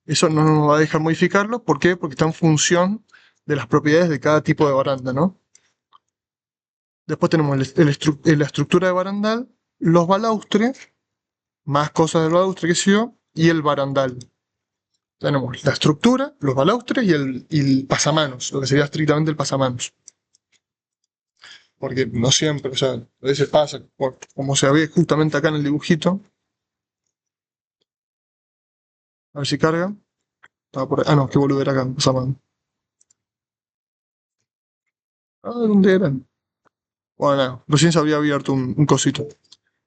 [SPEAKER 2] Eso no nos va a dejar modificarlo. ¿Por qué? Porque está en función de las propiedades de cada tipo de baranda, ¿no? Después tenemos la estructura de barandal, los balaustres, más cosas del balaustre que sé yo, y el barandal. Tenemos la estructura, los balaustres y el pasamanos, lo que sería estrictamente el pasamanos. Porque no siempre, o sea, a veces pasa, como se ve justamente acá en el dibujito. A ver si carga. Estaba por ahí. Ah, no, que volver acá, pasamanos. Ah, ¿dónde eran? Bueno, nada, recién se había abierto un cosito.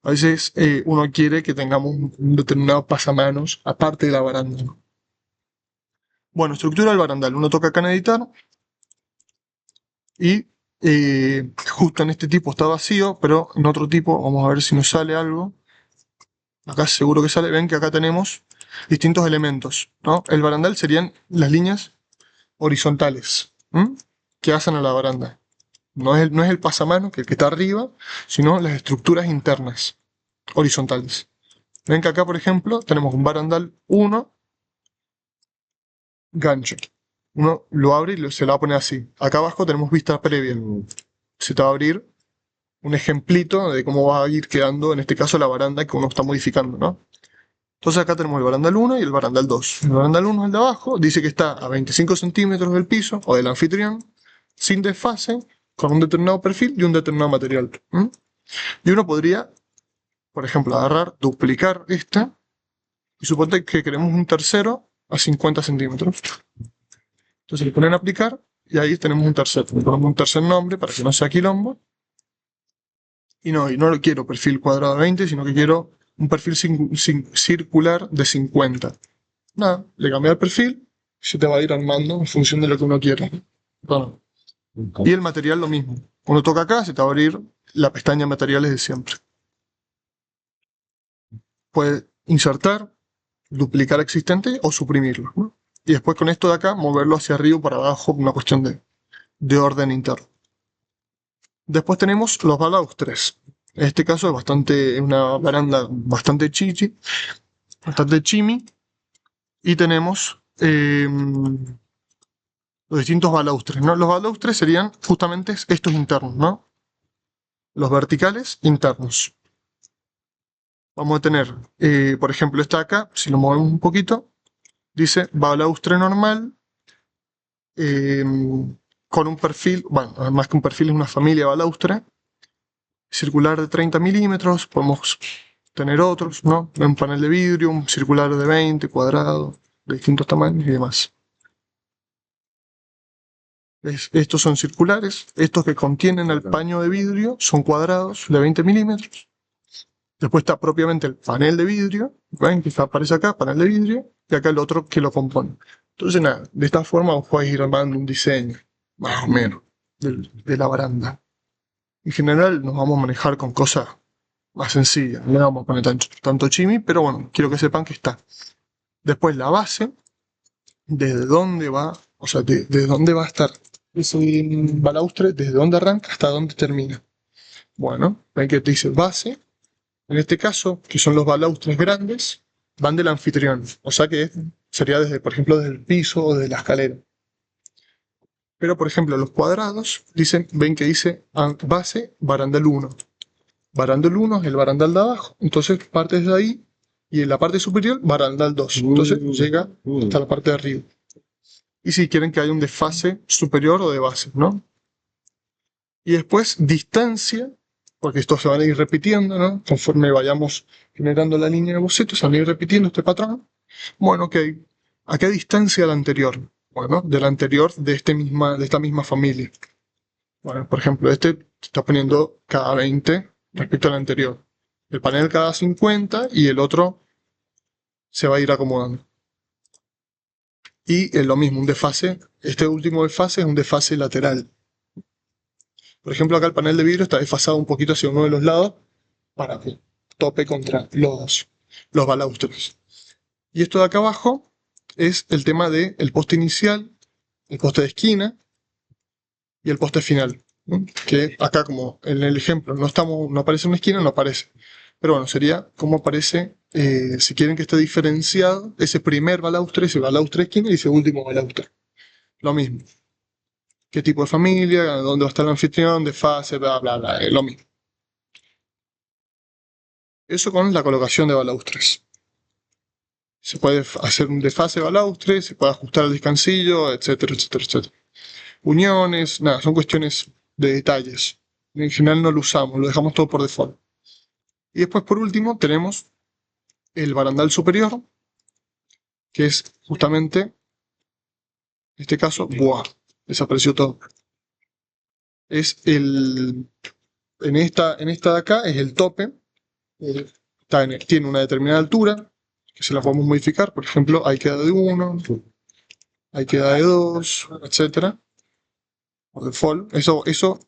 [SPEAKER 2] A veces uno quiere que tengamos un determinado pasamanos aparte de la baranda, ¿no? Bueno, estructura del barandal. Uno toca acá en editar y justo en este tipo está vacío, pero en otro tipo, vamos a ver si nos sale algo. Acá seguro que sale. Ven que acá tenemos distintos elementos, ¿no? El barandal serían las líneas horizontales, ¿m? Que hacen a la baranda. no es el pasamano, que el que está arriba, sino las estructuras internas, horizontales. Ven que acá, por ejemplo, tenemos un barandal 1, gancho. Uno lo abre y se lo va a poner así. Acá abajo tenemos vista previa. Se te va a abrir un ejemplito de cómo va a ir quedando, en este caso, la baranda que uno está modificando, ¿no? Entonces acá tenemos el barandal 1 y el barandal 2. El barandal 1 es el de abajo, dice que está a 25 centímetros del piso o del anfitrión, sin desfase, con un determinado perfil y un determinado material. Y uno podría, por ejemplo, agarrar, duplicar esta y suponte que queremos un tercero a 50 centímetros. Entonces le ponen a aplicar y ahí tenemos un tercero. Le ponemos un tercer nombre para que no sea quilombo. Y no lo quiero perfil cuadrado de 20, sino que quiero un perfil circular de 50. Nada, le cambia el perfil y se te va a ir armando en función de lo que uno quiera. Bueno. Y el material lo mismo. Uno toca acá, se te va a abrir la pestaña materiales de siempre. Puedes insertar, duplicar existente o suprimirlo, ¿no? Y después con esto de acá, moverlo hacia arriba o para abajo, una cuestión de orden interno. Después tenemos los balaustres. En este caso es una baranda bastante chichi, bastante chimi. Y tenemos los distintos balaustres, ¿no? Los balaustres serían justamente estos internos, ¿no? Los verticales internos. Vamos a tener, por ejemplo, esta acá, si lo movemos un poquito, dice balaustre normal, con un perfil, bueno, más que un perfil es una familia balaustre, circular de 30 milímetros, podemos tener otros, ¿no? Un panel de vidrio, un circular de 20, cuadrado, de distintos tamaños y demás. Estos son circulares, estos que contienen el paño de vidrio son cuadrados de 20 milímetros. Después está propiamente el panel de vidrio, ven que aparece acá, panel de vidrio, y acá el otro que lo compone. Entonces nada, de esta forma vos podés ir armando un diseño, más o menos, de la baranda. En general nos vamos a manejar con cosas más sencillas, no le vamos a poner tanto chimi, pero bueno, quiero que sepan que está. Después la base, desde dónde va, o sea, desde dónde va a estar ese balaustre, desde dónde arranca hasta dónde termina. Bueno, ven que te dice base. En este caso, que son los balaustres grandes, van del anfitrión. O sea que sería desde, por ejemplo, desde el piso o de la escalera. Pero, por ejemplo, los cuadrados, ven que dice base, barandal 1. Barandal 1 es el barandal de abajo. Entonces partes de ahí y en la parte superior, barandal 2. Entonces llega hasta la parte de arriba. Y si quieren que haya un desfase superior o de base, ¿no? Y después distancia, porque estos se van a ir repitiendo, ¿no? Conforme vayamos generando la línea de boceto, se van a ir repitiendo este patrón. Bueno, ok. ¿A qué distancia del anterior? Bueno, del anterior de esta misma familia. Bueno, por ejemplo, este se está poniendo cada 20 respecto al anterior. El panel cada 50 y el otro se va a ir acomodando. Y es lo mismo, un desfase. Este último desfase es un desfase lateral. Por ejemplo, acá el panel de vidrio está desfasado un poquito hacia uno de los lados para que tope contra los balaustres. Y esto de acá abajo es el tema del poste inicial, el poste de esquina y el poste final, ¿no? Que acá, como en el ejemplo no aparece una esquina, no aparece. Pero bueno, sería como aparece, si quieren que esté diferenciado, ese primer balaustre, ese balaustre de esquina y ese último balaustre. Lo mismo. ¿Qué tipo de familia? ¿Dónde va a estar el anfitrión? Desfase, bla, bla, bla. Lo mismo. Eso con la colocación de balaustres. Se puede hacer un desfase de balaustre, se puede ajustar el descansillo, etcétera, etcétera, etcétera. Uniones, nada, son cuestiones de detalles. En general no lo usamos, lo dejamos todo por default. Y después, por último, tenemos el barandal superior, que es justamente, en este caso, ¡buah! Desapareció todo. Es en esta de acá es el tope, tiene una determinada altura, que se la podemos modificar, por ejemplo, ahí queda de 1, ahí queda de 2, etc. Por default, eso,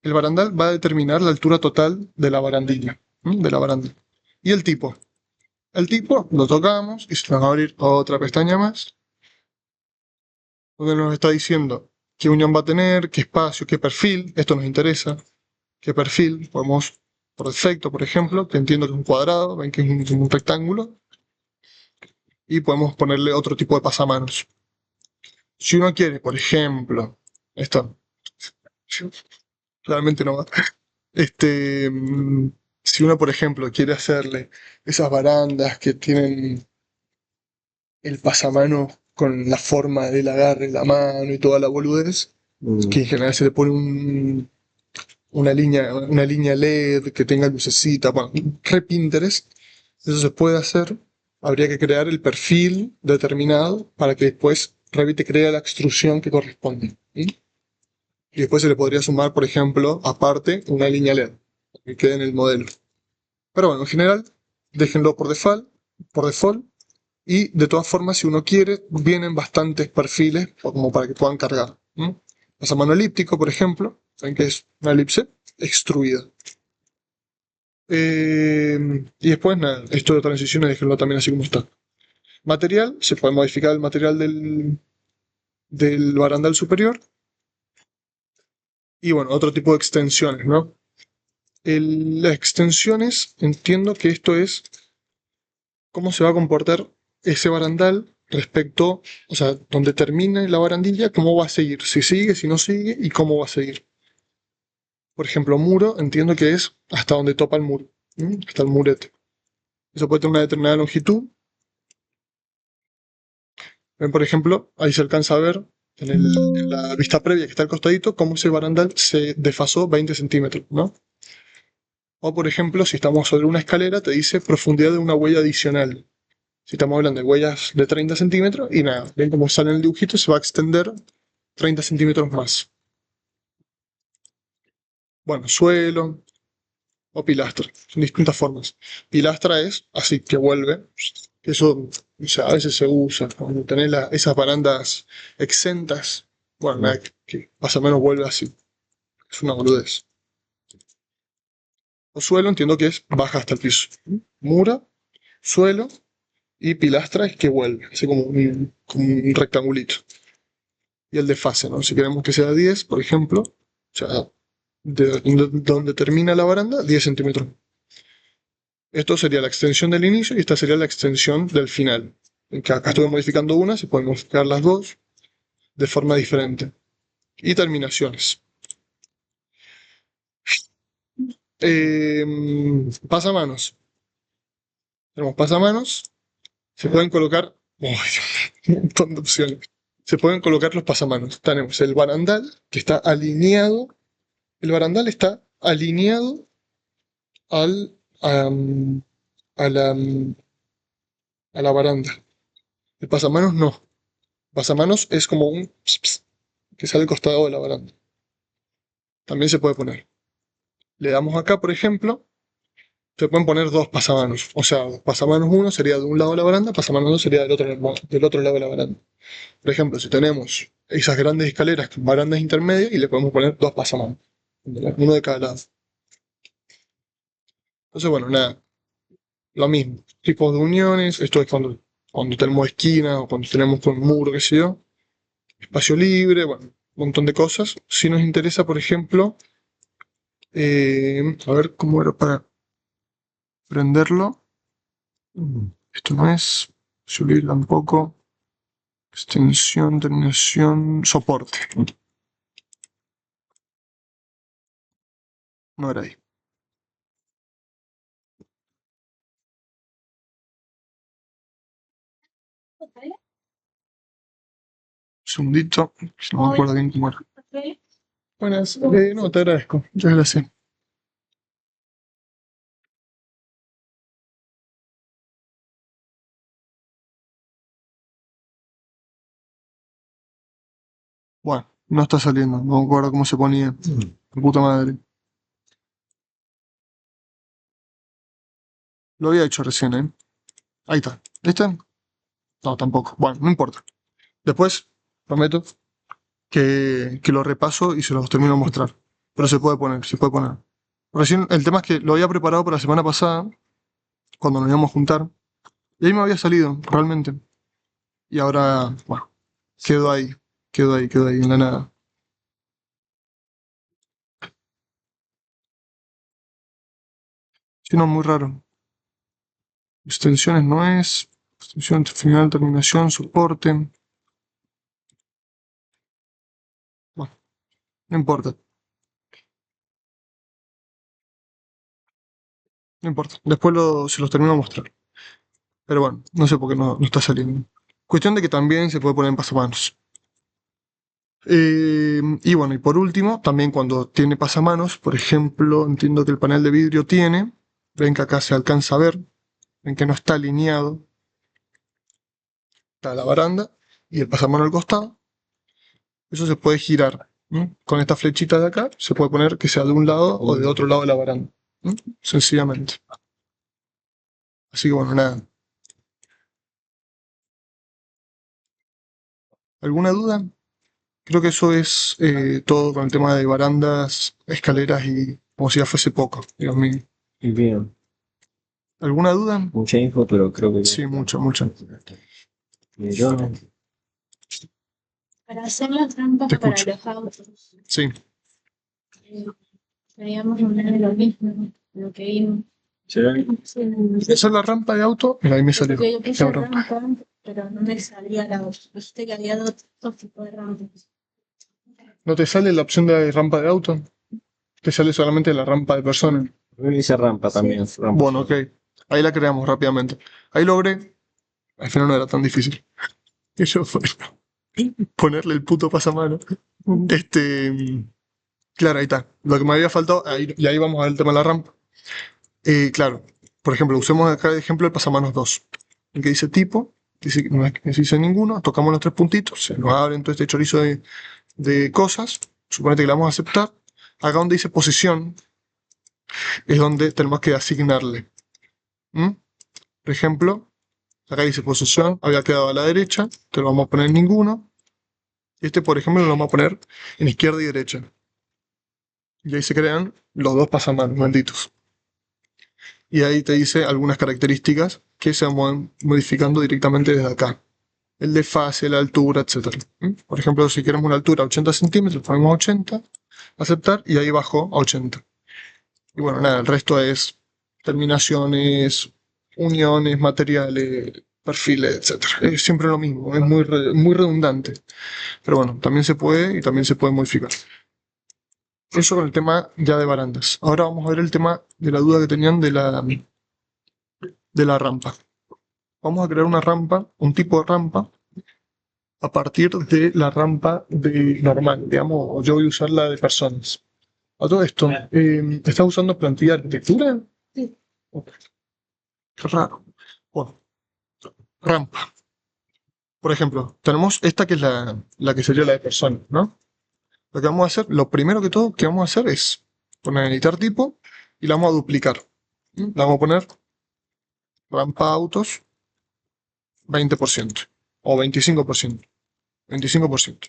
[SPEAKER 2] el barandal va a determinar la altura total de la barandilla, de la baranda. Y el tipo lo tocamos y se nos va a abrir otra pestaña más, donde nos está diciendo qué unión va a tener, qué espacio, qué perfil, esto nos interesa, qué perfil, podemos, por defecto, por ejemplo, que entiendo que es un cuadrado, ven que es un rectángulo, y podemos ponerle otro tipo de pasamanos. Si uno quiere, por ejemplo, esto realmente no va. Si uno, por ejemplo, quiere hacerle esas barandas que tienen el pasamano con la forma del agarre, la mano y toda la boludez, que en general se le pone una línea LED que tenga lucecita, bueno, re Pinterest, eso se puede hacer. Habría que crear el perfil determinado para que después Revit te crea la extrusión que corresponde. ¿Sí? Y después se le podría sumar, por ejemplo, aparte, una línea LED que quede en el modelo. Pero bueno, en general, déjenlo por default, y de todas formas, si uno quiere, vienen bastantes perfiles como para que puedan cargar. Pasamano elíptico, por ejemplo, saben que es una elipse extruida. Y después, nada, esto de transiciones, déjenlo también así como está. Material, se puede modificar el material del barandal superior. Y bueno, otro tipo de extensiones, ¿no? Las extensiones, entiendo que esto es cómo se va a comportar ese barandal respecto, o sea, donde termine la barandilla, cómo va a seguir, si sigue, si no sigue y cómo va a seguir. Por ejemplo, muro, entiendo que es hasta donde topa el muro, hasta el murete. Eso puede tener una determinada longitud. Ven, por ejemplo, ahí se alcanza a ver en la vista previa que está al costadito cómo ese barandal se desfasó 20 centímetros, ¿no? O por ejemplo, si estamos sobre una escalera, te dice profundidad de una huella adicional. Si estamos hablando de huellas de 30 centímetros, y nada, ven cómo sale en el dibujito, se va a extender 30 centímetros más. Bueno, suelo o pilastra, son distintas formas. Pilastra es así, que vuelve, que eso, o sea, a veces se usa, cuando tenés esas barandas exentas, bueno, nada, que más o menos vuelve así. Es una boludez. O suelo entiendo que es baja hasta el piso. Mura, suelo y pilastra es que vuelve, así como un rectangulito. Y el desfase, ¿no? Si queremos que sea 10, por ejemplo, o sea, donde termina la baranda, 10 centímetros. Esto sería la extensión del inicio y esta sería la extensión del final. Que acá estuve modificando una, se pueden modificar las dos de forma diferente. Y terminaciones. Pasamanos. Tenemos pasamanos. Se pueden colocar. ¡Uy! Un montón de opciones. Se pueden colocar los pasamanos. Tenemos el barandal, que está alineado. El barandal está alineado al, a la, a la baranda. El pasamanos no. El pasamanos es como un que sale al costado de la baranda. También se puede poner. Le damos acá, por ejemplo, se pueden poner dos pasamanos. O sea, pasamanos 1 sería de un lado de la baranda, pasamanos 2 sería del otro lado de la baranda. Por ejemplo, si tenemos esas grandes escaleras con barandas intermedias y le podemos poner dos pasamanos. Uno de cada lado. Entonces, bueno, nada. Lo mismo. Tipos de uniones. Esto es cuando tenemos esquina o cuando tenemos un muro, qué sé yo. Espacio libre, bueno, un montón de cosas. Si nos interesa, por ejemplo, a ver cómo era para prenderlo. Esto no es. Subir tampoco. Extensión, terminación, soporte. No era ahí. Un segundito, no me acuerdo bien cómo era. Buenas, no, te agradezco. Muchas gracias. Bueno, no está saliendo, no me acuerdo cómo se ponía. De puta madre. Lo había hecho recién, ¿eh? Ahí está. ¿Viste? No, tampoco. Bueno, no importa. Después, prometo que lo repaso y se los termino de mostrar. Pero se puede poner, se puede poner. Recién, el tema es que lo había preparado para la semana pasada, cuando nos íbamos a juntar. Y ahí me había salido, realmente. Y ahora, bueno, quedó ahí, en la nada. Sí, no, muy raro. Extensiones no es. Extensión final, terminación, soporte. Bueno, no importa. No importa. Después se los termino de mostrar. Pero bueno, no sé por qué no está saliendo. Cuestión de que también se puede poner en pasamanos. Y bueno, y por último, también cuando tiene pasamanos, por ejemplo, entiendo que el panel de vidrio tiene, ven que acá se alcanza a ver, ven que no está alineado, está la baranda y el pasamano al costado, eso se puede girar. Con esta flechita de acá se puede poner que sea de un lado o de otro lado de la baranda, sencillamente. Así que bueno, nada. ¿Alguna duda? Creo que eso es todo con el tema de barandas, escaleras y como si ya fuese poco, Dios mío.
[SPEAKER 1] Bien,
[SPEAKER 2] ¿Alguna duda?
[SPEAKER 1] mucha info, pero creo que...
[SPEAKER 2] Sí, mucha, mucha.
[SPEAKER 1] Yo,
[SPEAKER 6] Para hacer las trampas
[SPEAKER 2] Te
[SPEAKER 6] para
[SPEAKER 2] escucho.
[SPEAKER 6] los autos,
[SPEAKER 2] Sí,
[SPEAKER 6] queríamos poner lo mismo, lo que vimos.
[SPEAKER 1] ¿será?
[SPEAKER 6] Sí,
[SPEAKER 2] esa es la rampa de auto. Mira, ahí me salió.
[SPEAKER 6] porque yo puse
[SPEAKER 2] Cabrón.
[SPEAKER 6] rampa, pero no me salía la otra. Viste que había dos tipos de rampas.
[SPEAKER 2] ¿No te sale la opción de rampa de auto? Te sale solamente la rampa de persona.
[SPEAKER 1] A mí me dice rampa también. Rampa.
[SPEAKER 2] Bueno, ok. Ahí la creamos rápidamente. Ahí logré. Al final no era tan difícil. Que yo fue ponerle el puto pasamano. Claro, ahí está. Lo que me había faltado, y ahí vamos a ver el tema de la rampa. Claro, por ejemplo, usemos acá de ejemplo el pasamanos 2. El que dice tipo, dice, no es que dice ninguno, tocamos los tres puntitos, se nos abren todo este chorizo de cosas, suponete que le vamos a aceptar. Acá donde dice posición es donde tenemos que asignarle. Por ejemplo, acá dice posición, había quedado a la derecha, te lo vamos a poner en ninguno. Y este, por ejemplo, lo vamos a poner en izquierda y derecha. Y ahí se crean los dos pasamanos, malditos. Y ahí te dice algunas características que se van modificando directamente desde acá. El desfase, la altura, etc. Por ejemplo, si queremos una altura 80 centímetros, ponemos 80, aceptar, y ahí bajó a 80. Y bueno, nada, el resto es terminaciones, uniones, materiales, perfiles, etc. Es siempre lo mismo, es muy redundante. Pero bueno, también se puede y también se puede modificar. Eso con el tema ya de barandas. Ahora vamos a ver el tema de la duda que tenían de la rampa. Vamos a crear una rampa, un tipo de rampa, a partir de la rampa normal, digamos, o yo voy a usar la de personas. A todo esto, ¿estás usando plantilla de arquitectura?
[SPEAKER 6] Sí.
[SPEAKER 2] Ok. Qué raro. Bueno, rampa. Por ejemplo, tenemos esta que es la que sería la de personas, ¿no? Lo que vamos a hacer, lo primero que todo que vamos a hacer es poner en editar tipo y la vamos a duplicar. Le vamos a poner rampa autos 20% o 25%. 25%.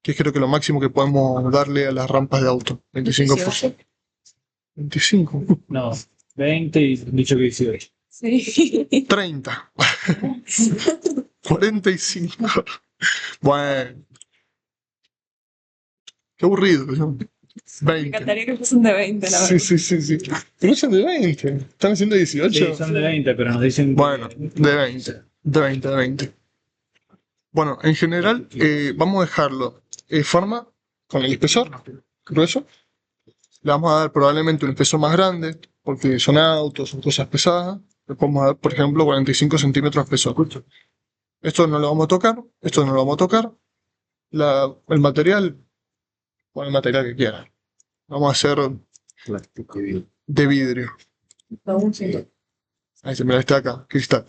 [SPEAKER 2] Que es creo que lo máximo que podemos darle a las rampas de auto. 25%. 25.
[SPEAKER 4] No, 20 y dicho que 18.
[SPEAKER 3] Sí.
[SPEAKER 2] 30. 45. Bueno. Qué aburrido. ¿No?
[SPEAKER 3] Me
[SPEAKER 2] 20.
[SPEAKER 3] encantaría que fuesen de 20, la verdad.
[SPEAKER 2] Sí. Pero son de 20. Están haciendo 18.
[SPEAKER 4] Sí, son de 20, pero nos dicen
[SPEAKER 2] Bueno, de 20. De 20. Bueno, en general, vamos a dejarlo forma con el espesor grueso. Le vamos a dar probablemente un espesor más grande, porque son autos, son cosas pesadas. Le podemos dar, por ejemplo, 45 centímetros de espesor. Esto no lo vamos a tocar, esto no lo vamos a tocar. El material, bueno, el material que quieran. Vamos a hacer
[SPEAKER 1] Plástico y vidrio.
[SPEAKER 2] de vidrio. Ahí se mira, este de acá, cristal.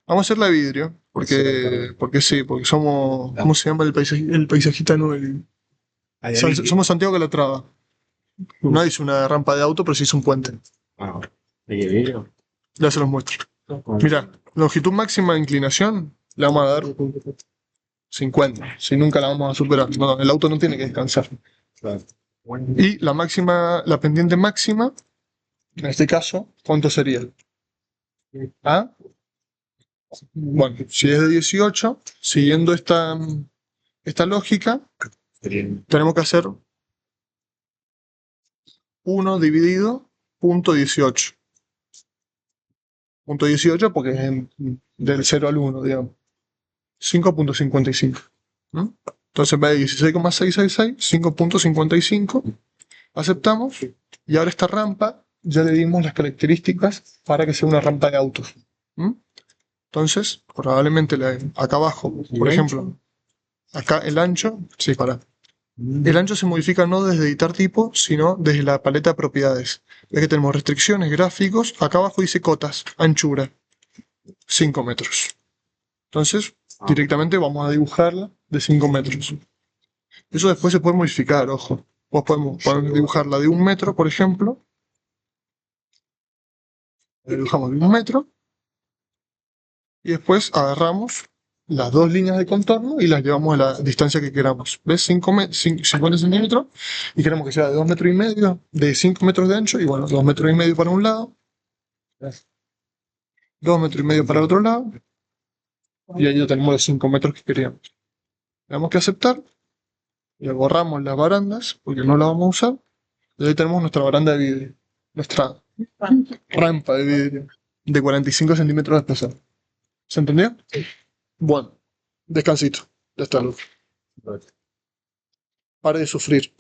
[SPEAKER 2] Vamos a hacer la de vidrio, porque sí, porque somos, ¿cómo se llama el paisajista? No, somos Santiago Calatrava. No hizo una rampa de auto, pero sí hizo un puente.
[SPEAKER 1] Ah, ¿de qué vidrio?
[SPEAKER 2] Ya se los muestro. Mira, longitud máxima de inclinación le vamos a dar 50. Si nunca la vamos a superar. No, el auto no tiene que descansar.
[SPEAKER 1] Claro.
[SPEAKER 2] Y la pendiente máxima, en este caso, ¿cuánto sería? ¿Ah? Bueno, si es de 18, siguiendo esta lógica, tenemos que hacer 1 dividido punto 18. punto 18 porque es del 0 al 1, digamos. 5.55. ¿no? Entonces en vez de 16,666, 5.55. Aceptamos. Y ahora esta rampa ya le dimos las características para que sea una rampa de autos. ¿Mm? Entonces, probablemente acá abajo, por ejemplo, acá el ancho, sí, para. El ancho se modifica no desde editar tipo, sino desde la paleta de propiedades. Ves que tenemos restricciones, gráficos, acá abajo dice cotas, anchura, 5 metros. Entonces, directamente vamos a dibujarla de 5 metros. Eso después se puede modificar, ojo. Pues podemos dibujarla de 1 metro, por ejemplo. La dibujamos de 1 metro. Y después agarramos las dos líneas de contorno y las llevamos a la distancia que queramos. ¿Ves? 50 centímetros. Y queremos que sea de 2,5 metros, de 5 metros de ancho. Y bueno, 2,5 metros para un lado. 2,5 metros para el otro lado. Y ahí ya tenemos los 5 metros que queríamos. Le damos que aceptar. Y borramos las barandas, porque no las vamos a usar. Y ahí tenemos nuestra baranda de vidrio. Nuestra rampa de vidrio. De 45 centímetros de espesor. ¿Se entendió? Bueno, descansito. Ya está. Pare de sufrir.